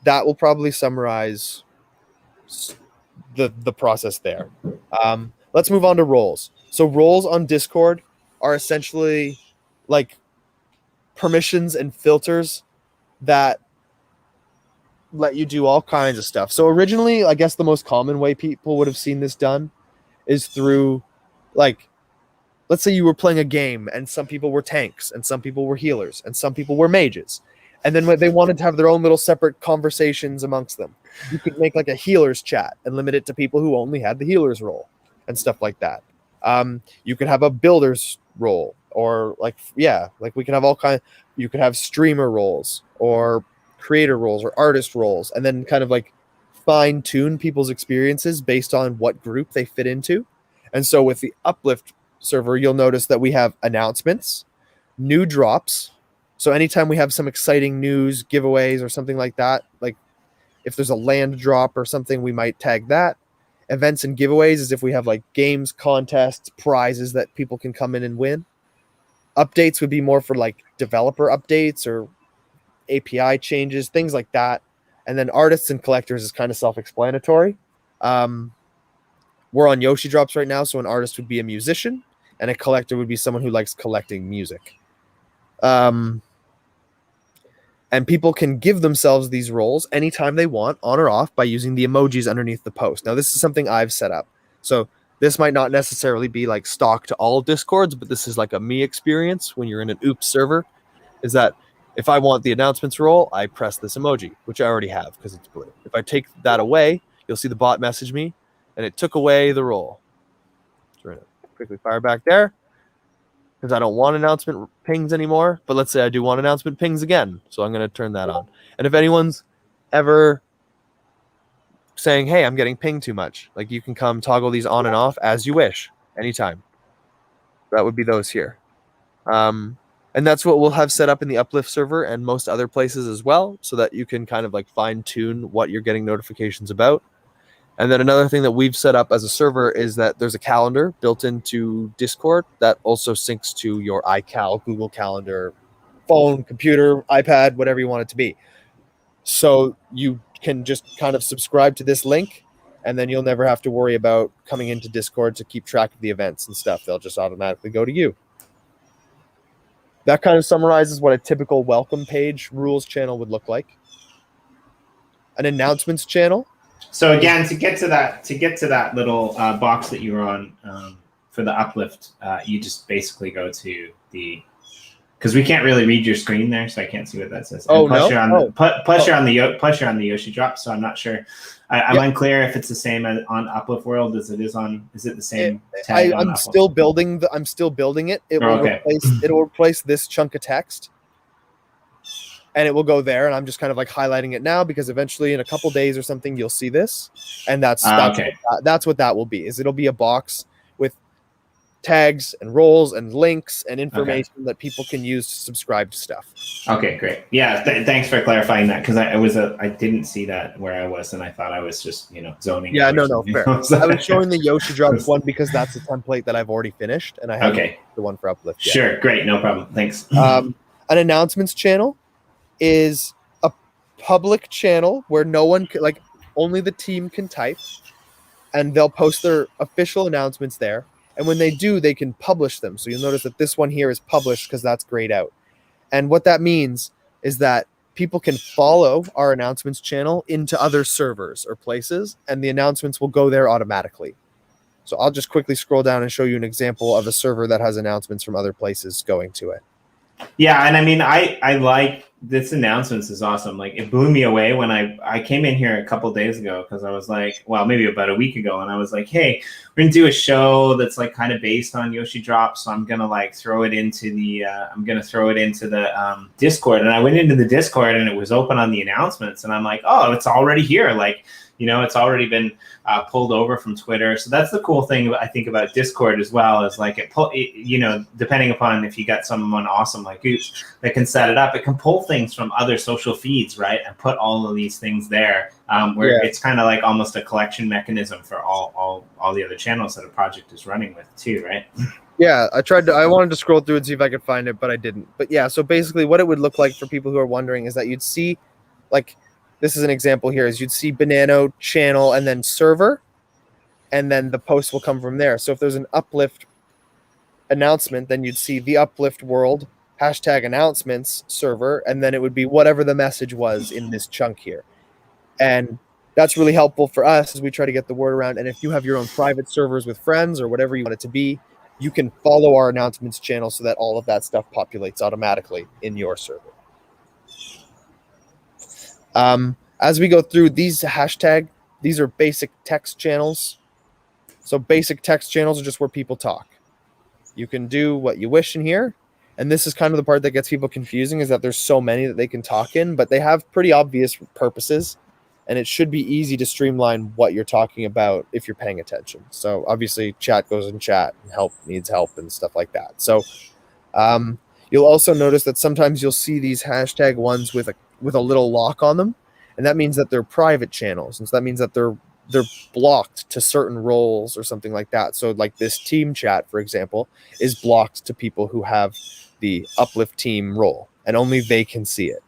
That will probably summarize the process there. Let's move on to roles. So roles on Discord are essentially like permissions and filters that let you do all kinds of stuff. So originally, I guess the most common way people would have seen this done is through, like, let's say you were playing a game and some people were tanks and some people were healers and some people were mages. And then when they wanted to have their own little separate conversations amongst them, you could make like a healer's chat and limit it to people who only had the healer's role and stuff like that. You could have a builder's role, or we could have all kinds. You could have streamer roles or creator roles or artist roles, and then kind of like fine tune people's experiences based on what group they fit into. And so with the Uplift server, you'll notice that we have announcements, new drops. So anytime we have some exciting news, giveaways, or something like that, like if there's a land drop or something, we might tag that. Events and giveaways is if we have like games, contests, prizes that people can come in and win. Updates would be more for like developer updates or API changes, things like that. And then artists and collectors is kind of self-explanatory. We're on Yoshi drops right now, so an artist would be a musician and a collector would be someone who likes collecting music. And people can give themselves these roles anytime they want, on or off, by using the emojis underneath the post. Now, this is something I've set up. So this might not necessarily be like stock to all Discords, but this is like a me experience when you're in an Oops server, is that if I want the announcements role, I press this emoji, which I already have because it's blue. If I take that away, you'll see the bot message me, and it took away the role. So we're going to quickly fire back there, because I don't want announcement pings anymore. But let's say I do want announcement pings again. So I'm going to turn that on. And if anyone's ever saying, hey, I'm getting pinged too much, like you can come toggle these on and off as you wish, anytime. That would be those here. And that's what we'll have set up in the Uplift server and most other places as well, so that you can kind of like fine tune what you're getting notifications about. And then another thing that we've set up as a server is that there's a calendar built into Discord that also syncs to your iCal, Google Calendar, phone, computer, iPad, whatever you want it to be. So you can just kind of subscribe to this link, and then you'll never have to worry about coming into Discord to keep track of the events and stuff. They'll just automatically go to you. That kind of summarizes what a typical welcome page rules channel would look like. An announcements channel. So again, to get to that little box that you were on for the Uplift, you just basically go to the because we can't really read your screen there, so I can't see what that says. Oh, plus no? You're on the, you're on the Yoshi drop, so I'm not sure. I'm unclear if it's the same on Uplift World as it is on. Is it the same tag? I'm still building it. It'll replace this chunk of text, and it will go there. And I'm just kind of like highlighting it now because eventually, in a couple days or something, you'll see this, and that's what that will be. It'll be a box with tags and roles and links and information that people can use to subscribe to stuff. Okay, great. Yeah, thanks for clarifying that, because I didn't see that where I was, and I thought I was just zoning. Yeah, no, fair. So I was showing the Yoshi drops one because that's a template that I've already finished, and I have the one for Uplift yet. Sure, great, no problem. Thanks. An announcements channel is a public channel where no one can, like, only the team can type, and they'll post their official announcements there. And when they do, they can publish them. So you'll notice that this one here is published because that's grayed out. And what that means is that people can follow our announcements channel into other servers or places, and the announcements will go there automatically. So I'll just quickly scroll down and show you an example of a server that has announcements from other places going to it. Yeah, and I mean, I like this announcements is awesome. Like, it blew me away when I came in here a couple of days ago, because I was like, well, maybe about a week ago, and I was like, hey, we're gonna do a show that's like kind of based on Yoshi drops, so I'm gonna like throw it into the Discord. And I went into the Discord, and it was open on the announcements, and I'm like, oh, it's already here. Like, it's already been pulled over from Twitter. So that's the cool thing I think about Discord as well, is like depending upon if you got someone awesome like Gooch that can set it up, it can pull things from other social feeds, right, and put all of these things there, where it's kind of like almost a collection mechanism for all the other channels that a project is running with too, right? Yeah, I wanted to scroll through and see if I could find it, but I didn't. But yeah, so basically what it would look like for people who are wondering is that you'd see, like, this is an example here, is you'd see Banano channel and then server, and then the post will come from there. So if there's an Uplift announcement, then you'd see the Uplift World #announcements server, and then it would be whatever the message was in this chunk here. And that's really helpful for us as we try to get the word around. And if you have your own private servers with friends or whatever you want it to be, you can follow our announcements channel so that all of that stuff populates automatically in your server. As we go through these these are basic text channels. So basic text channels are just where people talk. You can do what you wish in here. And this is kind of the part that gets people confusing, is that there's so many that they can talk in, but they have pretty obvious purposes. And it should be easy to streamline what you're talking about if you're paying attention. So obviously chat goes in chat, and help needs help and stuff like that. So you'll also notice that sometimes you'll see these hashtag ones with a little lock on them. And that means that they're private channels. And so that means that they're blocked to certain roles or something like that. So like this team chat, for example, is blocked to people who have the Uplift team role, and only they can see it.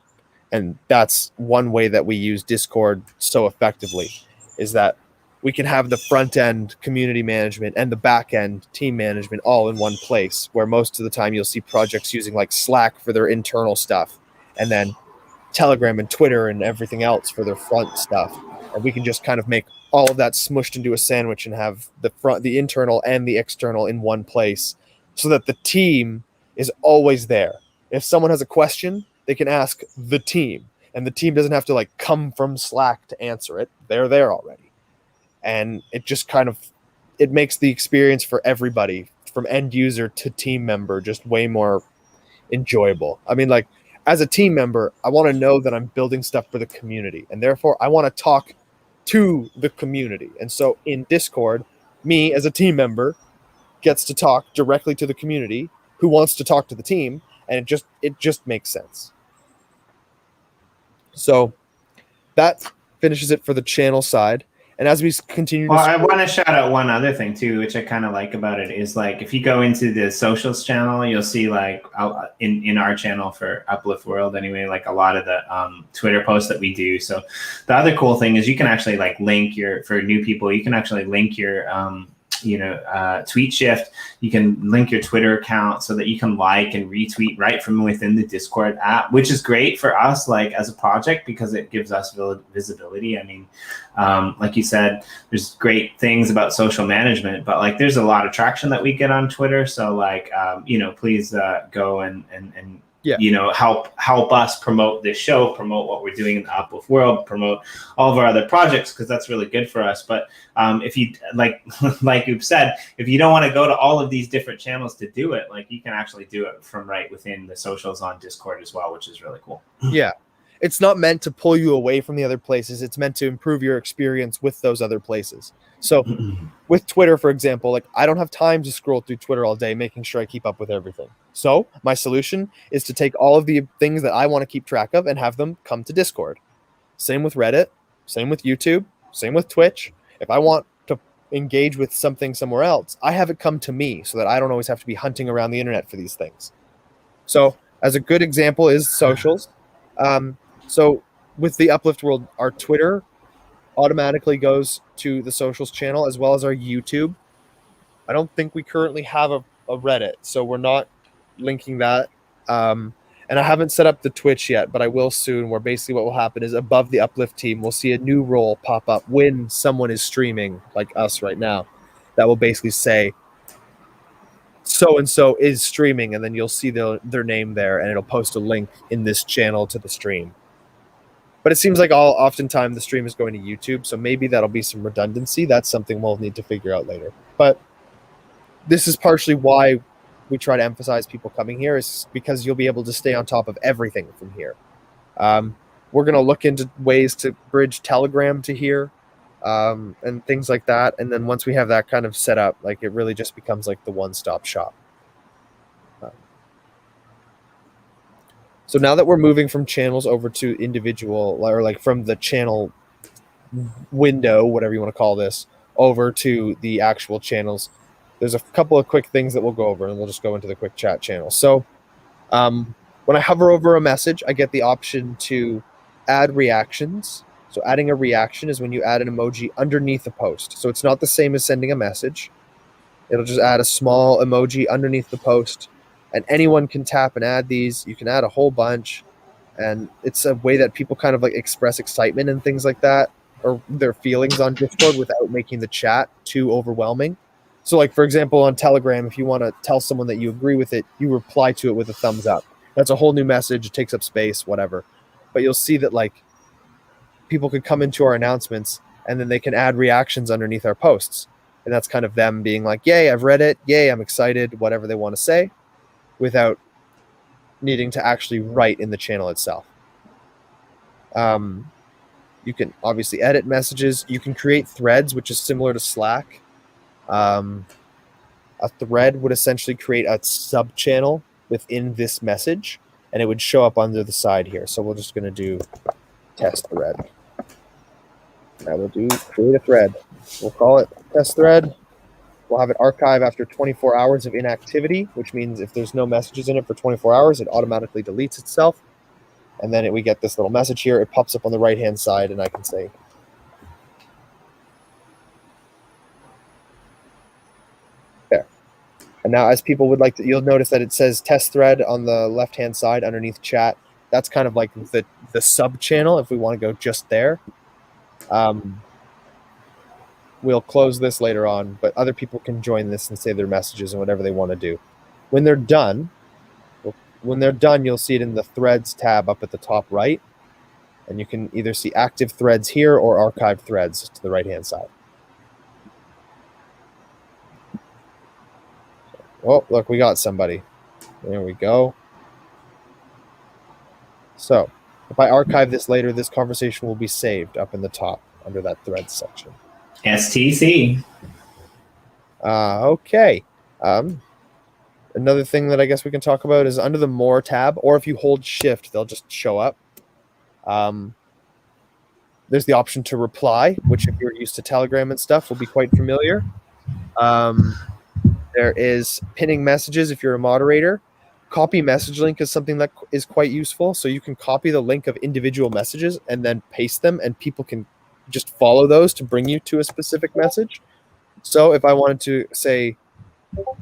And that's one way that we use Discord so effectively, is that we can have the front end community management and the back end team management all in one place, where most of the time you'll see projects using like Slack for their internal stuff, and then Telegram and Twitter and everything else for their front stuff. And we can just kind of make all of that smushed into a sandwich and have the internal and the external in one place, so that the team is always there. If someone has a question, they can ask the team, and the team doesn't have to like come from Slack to answer it. They're there already. And it just it makes the experience for everybody, from end user to team member, just way more enjoyable. I mean, like, as a team member, I want to know that I'm building stuff for the community, and therefore I want to talk to the community. And so in Discord, me as a team member gets to talk directly to the community who wants to talk to the team, and it just makes sense. So that finishes it for the channel side. And as we continue I want to shout out one other thing too, which I kind of like about it, is like, if you go into the socials channel, you'll see like in our channel for Uplift World anyway, like a lot of the Twitter posts that we do. So the other cool thing is you can actually like link for new people, you can actually link your tweet shift, you can link your Twitter account so that you can like and retweet right from within the Discord app, which is great for us, like as a project, because it gives us visibility. I mean, like you said, there's great things about social management, but like there's a lot of traction that we get on Twitter. So like, please go and help us promote this show, promote what we're doing in the Uplift world, promote all of our other projects, because that's really good for us. But if you like you've said, if you don't want to go to all of these different channels to do it, like you can actually do it from right within the socials on Discord as well, which is really cool. Yeah. It's not meant to pull you away from the other places. It's meant to improve your experience with those other places. So with Twitter, for example, like I don't have time to scroll through Twitter all day, making sure I keep up with everything. So my solution is to take all of the things that I want to keep track of and have them come to Discord. Same with Reddit, same with YouTube, same with Twitch. If I want to engage with something somewhere else, I have it come to me so that I don't always have to be hunting around the internet for these things. So as a good example is socials. So with the Uplift world, our Twitter automatically goes to the socials channel as well as our YouTube. I don't think we currently have a Reddit, so we're not linking that. And I haven't set up the Twitch yet, but I will soon, where basically what will happen is above the Uplift team, we'll see a new role pop up when someone is streaming, like us right now, that will basically say, so-and-so is streaming, and then you'll see their name there, and it'll post a link in this channel to the stream. But it seems like oftentimes the stream is going to YouTube, so maybe that'll be some redundancy. That's something we'll need to figure out later. But this is partially why we try to emphasize people coming here, is because you'll be able to stay on top of everything from here. We're going to look into ways to bridge Telegram to here and things like that. And then once we have that kind of set up, like it really just becomes like the one-stop shop. So now that we're moving from channels over to individual, or like from the channel window, whatever you want to call this, over to the actual channels, there's a couple of quick things that we'll go over, and we'll just go into the quick chat channel. So when I hover over a message, I get the option to add reactions. So adding a reaction is when you add an emoji underneath a post. So it's not the same as sending a message. It'll just add a small emoji underneath the post. And anyone can tap and add these. You can add a whole bunch. And it's a way that people kind of like express excitement and things like that, or their feelings on Discord without making the chat too overwhelming. So like, for example, on Telegram, if you want to tell someone that you agree with it, you reply to it with a thumbs up. That's a whole new message. It takes up space, whatever. But you'll see that like people could come into our announcements and then they can add reactions underneath our posts. And that's kind of them being like, yay, I've read it. Yay, I'm excited, whatever they want to say, without needing to actually write in the channel itself. You can obviously edit messages. You can create threads, which is similar to Slack. A thread would essentially create a sub-channel within this message, and it would show up under the side here. So we're just going to do test thread. Now we'll do create a thread. We'll call it test thread. We'll have it archive after 24 hours of inactivity, which means if there's no messages in it for 24 hours, it automatically deletes itself. And then we get this little message here. It pops up on the right-hand side, and I can say, there. And now as people would like to, you'll notice that it says test thread on the left-hand side underneath chat. That's kind of like the sub-channel if we want to go just there. We'll close this later on, but other people can join this and say their messages and whatever they want to do. When they're done, you'll see it in the threads tab up at the top right, and you can either see active threads here or archived threads to the right-hand side. Oh, look, we got somebody. There we go. So if I archive this later, this conversation will be saved up in the top under that threads section. STC. Okay. Another thing that I guess we can talk about is under the More tab, or if you hold Shift, they'll just show up. There's the option to reply, which if you're used to Telegram and stuff will be quite familiar. There is pinning messages if you're a moderator. Copy message link is something that is quite useful. So you can copy the link of individual messages and then paste them, and people can just follow those to bring you to a specific message. So if I wanted to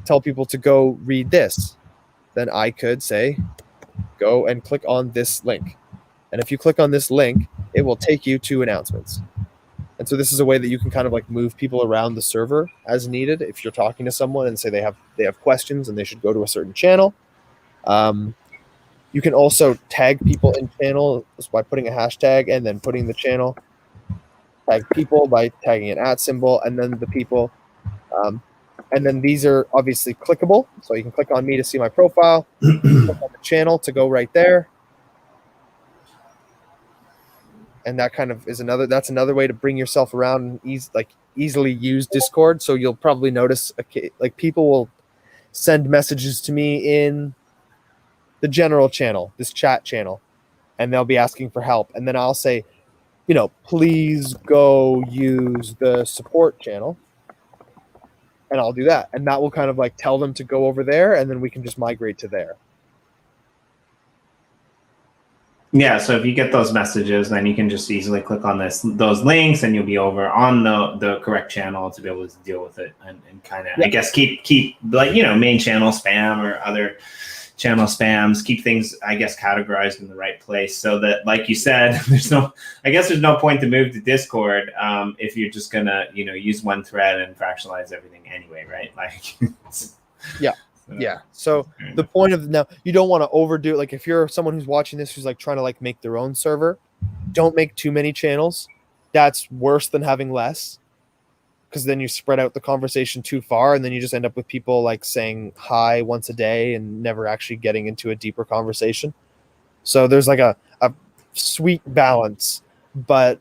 tell people to go read this, then I could say, go and click on this link. And if you click on this link, it will take you to announcements. And so this is a way that you can kind of like move people around the server as needed. If you're talking to someone and say they have questions and they should go to a certain channel. You can also tag people in channels by putting a hashtag and then putting the channel. Tag people by tagging an @ symbol and then the people. And then these are obviously clickable. So you can click on me to see my profile, click on the channel to go right there. And that kind of is another way to bring yourself around and easily use Discord. So you'll probably notice like people will send messages to me in the general channel, this chat channel, and they'll be asking for help. And then I'll say, please go use the support channel. And I'll do that. And that will kind of like tell them to go over there, and then we can just migrate to there. Yeah, so if you get those messages, then you can just easily click on those links, and you'll be over on the correct channel to be able to deal with it and kind of, I guess, keep like, main channel spam or other channel spams, keep things, I guess, categorized in the right place so that, like you said, there's no point to move to Discord if you're just gonna, use one thread and fractionalize everything anyway, right? Like, yeah. Yeah. So the point of now, you don't want to overdo it. Like if you're someone who's watching this, who's like trying to like make their own server, don't make too many channels. That's worse than having less, because then you spread out the conversation too far, and then you just end up with people like saying hi once a day and never actually getting into a deeper conversation. So there's like a sweet balance, but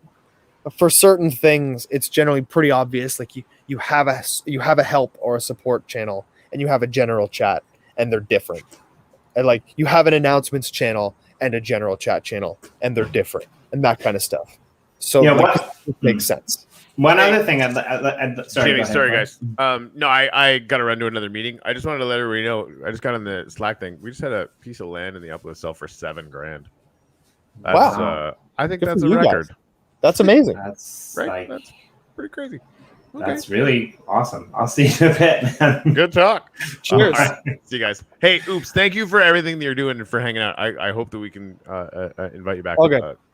for certain things, it's generally pretty obvious. Like you have a help or a support channel, and you have a general chat, and they're different. And like you have an announcements channel and a general chat channel, and they're different, and that kind of stuff. So it makes sense. One other thing, sorry guys. No, I got to run to another meeting. I just wanted to let everybody know. I just got on the Slack thing. We just had a piece of land in the Uplift sell for $7,000. Wow! I think that's a record. Guys. That's amazing. That's right. That's pretty crazy. Okay. That's really awesome. I'll see you in a bit, man. Good talk. Cheers. Right. See you guys. Hey, Oops, thank you for everything that you're doing and for hanging out. I hope that we can invite you back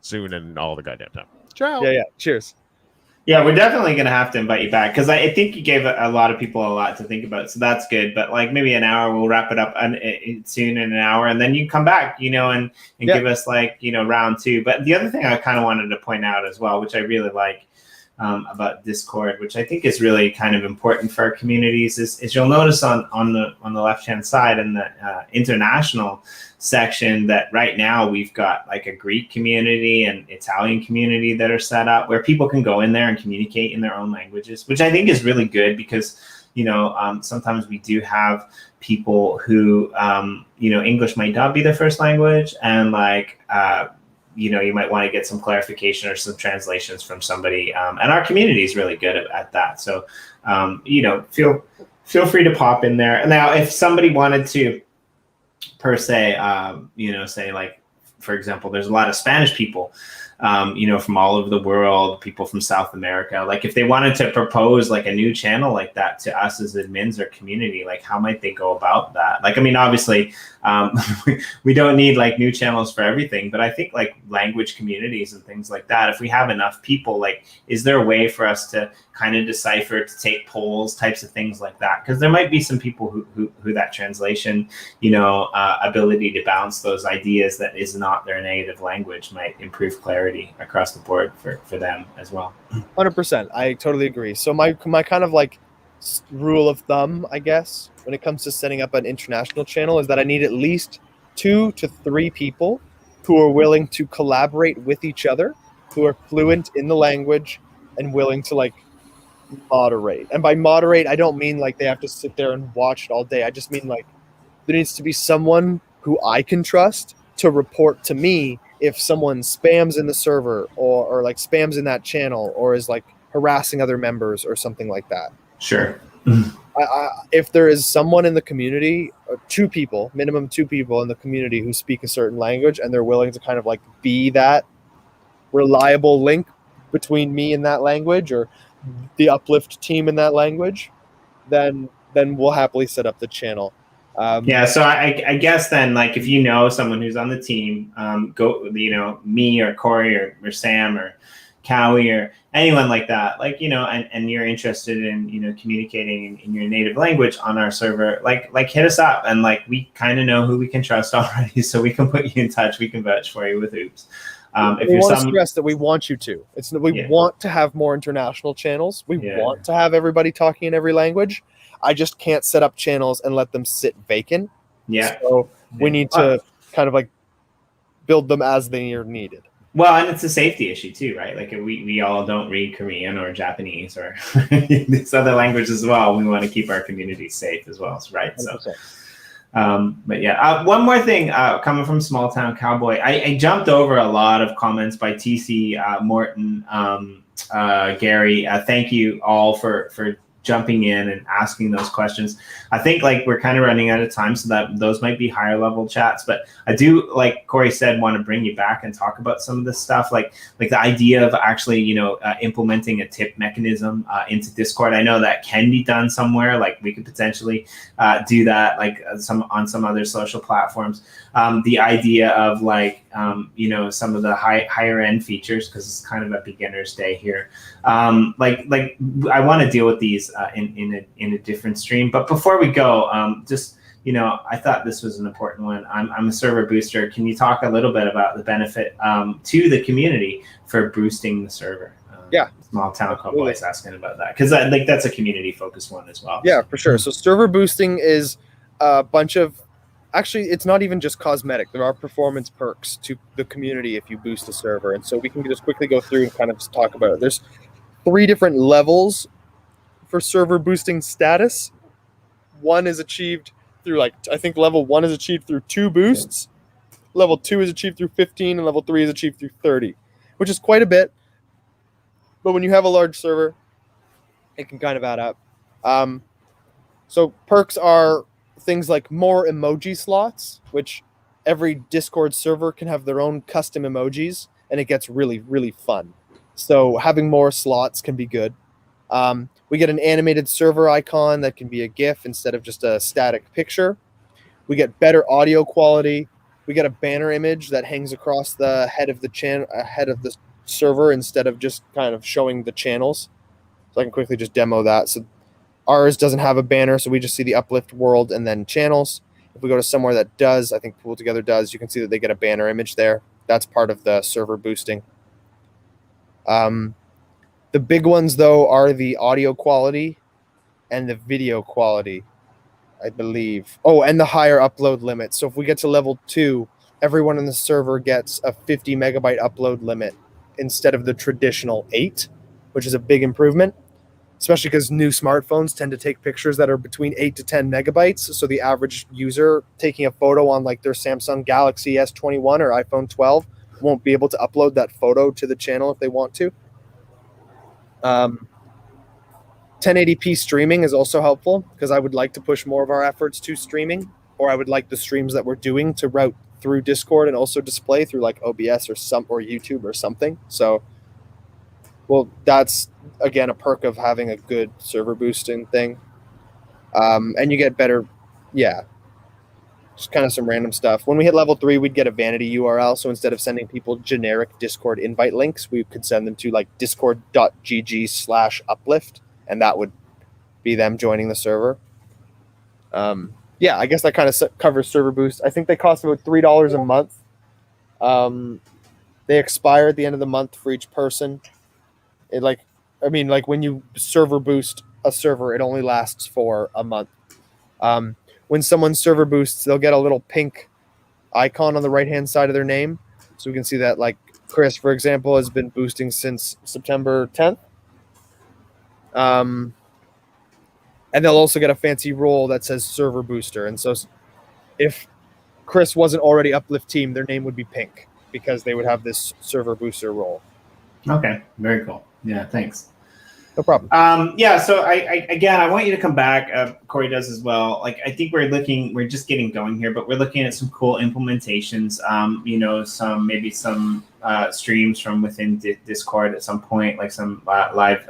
soon and all the goddamn time. Ciao. Yeah. Cheers. Yeah, we're definitely going to have to invite you back, because I think you gave a lot of people a lot to think about. So that's good. But like maybe an hour, we'll wrap it up soon in an hour. And then you come back, and give us like, round two. But the other thing I kind of wanted to point out as well, which I really like, about Discord, which I think is really kind of important for our communities, is you'll notice on the left hand side in the international section that right now we've got like a Greek community and Italian community that are set up where people can go in there and communicate in their own languages, which I think is really good because sometimes we do have people who English might not be their first language, and like you might want to get some clarification or some translations from somebody. And our community is really good at that. So, feel free to pop in there. Now, if somebody wanted to, per se, say like, for example, there's a lot of Spanish people, from all over the world, people from South America. Like if they wanted to propose like a new channel like that to us as admins or community, like how might they go about that? Like, I mean, obviously, we don't need like new channels for everything, but I think like language communities and things like that, if we have enough people, like, is there a way for us to kind of decipher, to take polls, types of things like that? Because there might be some people who that translation, ability to bounce those ideas that is not their native language might improve clarity across the board for them as well. 100%. I totally agree. So my kind of like rule of thumb, I guess, when it comes to setting up an international channel is that I need at least 2 to 3 people who are willing to collaborate with each other, who are fluent in the language and willing to like moderate. And by moderate, I don't mean like they have to sit there and watch it all day. I just mean like there needs to be someone who I can trust to report to me if someone spams in the server or like spams in that channel or is like harassing other members or something like that. Sure. If there is someone in the community, minimum 2 people in the community who speak a certain language and they're willing to kind of like be that reliable link between me and that language, or the Uplift team in that language, then we'll happily set up the channel. Yeah, so I guess then, like, if you know someone who's on the team, go, me or Corey or Sam or Cowie or anyone like that, like, and you're interested in, communicating in your native language on our server, like hit us up, and like, we kind of know who we can trust already, so we can put you in touch. We can vouch for you with Oops. If we want to stress that we want you to. We want to have more international channels. We want to have everybody talking in every language. I just can't set up channels and let them sit vacant. Yeah. So we need to kind of like build them as they are needed. Well, and it's a safety issue too, right? Like, we all don't read Korean or Japanese or these other languages as well. We want to keep our community safe as well, right? 100%. So, but yeah, one more thing coming from Small Town Cowboy. I jumped over a lot of comments by TC, Morton, Gary. Thank you all for jumping in and asking those questions. I think like we're kind of running out of time, so that those might be higher level chats, but I do, like Corey said, want to bring you back and talk about some of this stuff, like the idea of actually, implementing a tip mechanism into Discord. I know that can be done somewhere. Like, we could potentially do that, like on some other social platforms. The idea of like, some of the higher end features, because it's kind of a beginner's day here. Like I want to deal with these in a different stream. But before we go, I thought this was an important one. I'm a server booster. Can you talk a little bit about the benefit to the community for boosting the server? Small Town Cowboy is asking about that, because that's a community focused one as well. Yeah, for sure. So server boosting is a bunch of, actually, it's not even just cosmetic. There are performance perks to the community if you boost a server. And so we can just quickly go through and kind of just talk about it. There's 3 different levels for server boosting status. One is achieved through, I think level 1 is achieved through 2 boosts. Level 2 is achieved through 15, and level 3 is achieved through 30, which is quite a bit. But when you have a large server, it can kind of add up. So perks are things like more emoji slots, which every Discord server can have their own custom emojis, and it gets really, really fun. So having more slots can be good. We get an animated server icon that can be a GIF instead of just a static picture. We get better audio quality. We get a banner image that hangs across the head of the server instead of just kind of showing the channels. So I can quickly just demo that. So ours doesn't have a banner, so we just see the Uplift world and then channels. If we go to somewhere that does, I think Pool Together does, you can see that they get a banner image there. That's part of the server boosting. The big ones, though, are the audio quality and the video quality, I believe. Oh, and the higher upload limit. So if we get to level 2, everyone in the server gets a 50 megabyte upload limit instead of the traditional 8, which is a big improvement, especially because new smartphones tend to take pictures that are between 8 to 10 megabytes. So the average user taking a photo on like their Samsung Galaxy S21 or iPhone 12 won't be able to upload that photo to the channel if they want to. 1080p streaming is also helpful, because I would like to push more of our efforts to streaming, or I would like the streams that we're doing to route through Discord and also display through like OBS or YouTube or something. So, well, that's again a perk of having a good server boosting thing. And you get better, just kind of some random stuff. When we hit level 3, we'd get a vanity URL. So instead of sending people generic Discord invite links, we could send them to like discord.gg/uplift, and that would be them joining the server. I guess that kind of covers server boost. I think they cost about $3 a month. They expire at the end of the month for each person. When you server boost a server, it only lasts for a month. When someone server boosts, they'll get a little pink icon on the right-hand side of their name. So we can see that, like, Chris, for example, has been boosting since September 10th. And they'll also get a fancy role that says server booster. And so if Chris wasn't already Uplift team, their name would be pink, because they would have this server booster role. Okay, very cool. Yeah, thanks. No problem. So I want you to come back. Corey does as well. Like, I think we're just getting going here, but we're looking at some cool implementations. Some streams from within Discord at some point, like some live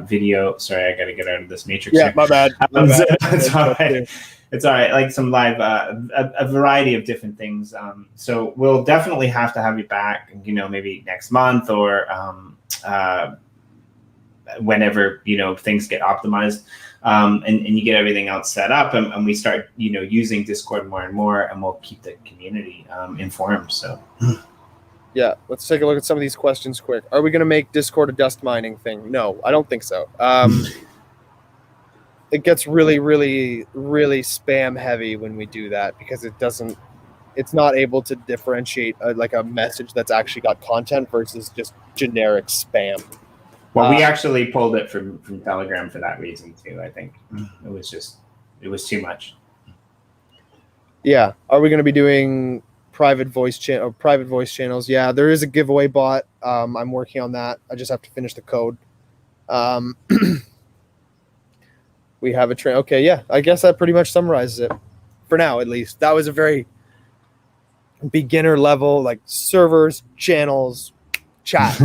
video. Sorry, I got to get out of this matrix. Yeah, here. my bad. It's all right. It's all right. Like some live, a variety of different things. So we'll definitely have to have you back, maybe next month or whenever, things get optimized. And you get everything else set up and we start, using Discord more and more, and we'll keep the community informed. So yeah, let's take a look at some of these questions quick. Are we going to make Discord a dust mining thing? No, I don't think so. It gets really, really, really spam heavy when we do that because it's not able to differentiate like a message that's actually got content versus just generic spam. Well, we actually pulled it from Telegram for that reason too. I think it was too much. Yeah. Are we going to be doing private voice channels? Yeah, there is a giveaway bot. I'm working on that. I just have to finish the code. We have a train. Okay, yeah. I guess that pretty much summarizes it for now, at least. That was a very beginner level, like servers, channels, chat.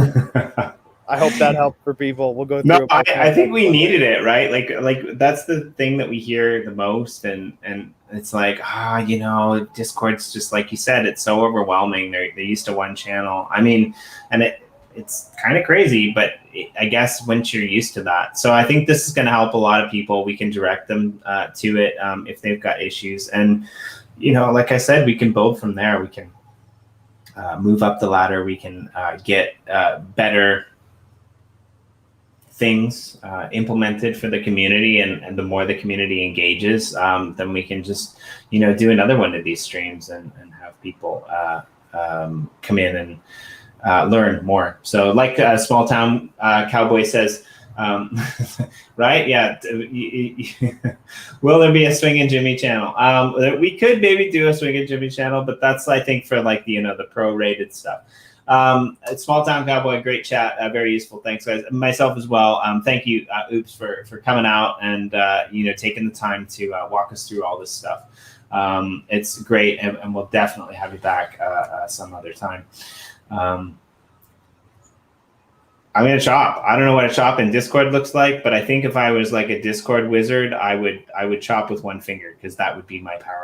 I hope that helped for people. We'll go through. No, I think we needed it, right? Like that's the thing that we hear the most, and it's like Discord's just like you said, it's so overwhelming. They're used to one channel. I mean, and it's kind of crazy, but I guess once you're used to that. So I think this is going to help a lot of people. We can direct them to it if they've got issues, and like I said, we can build from there. We can move up the ladder. We can get better things implemented for the community, and the more the community engages, then we can just do another one of these streams and have people come in and learn more. So like Small Town Cowboy says, right? Yeah. Will there be a Swing and Jimmy channel? We could maybe do a Swing and Jimmy channel, but that's I think for like the pro rated stuff. Small Town Cowboy, great chat, very useful. Thanks, guys. Myself as well. Thank you, Oops, for coming out and taking the time to walk us through all this stuff. It's great, and we'll definitely have you back some other time. I'm gonna chop. I don't know what a chop in Discord looks like, but I think if I was like a Discord wizard, I would chop with one finger because that would be my power.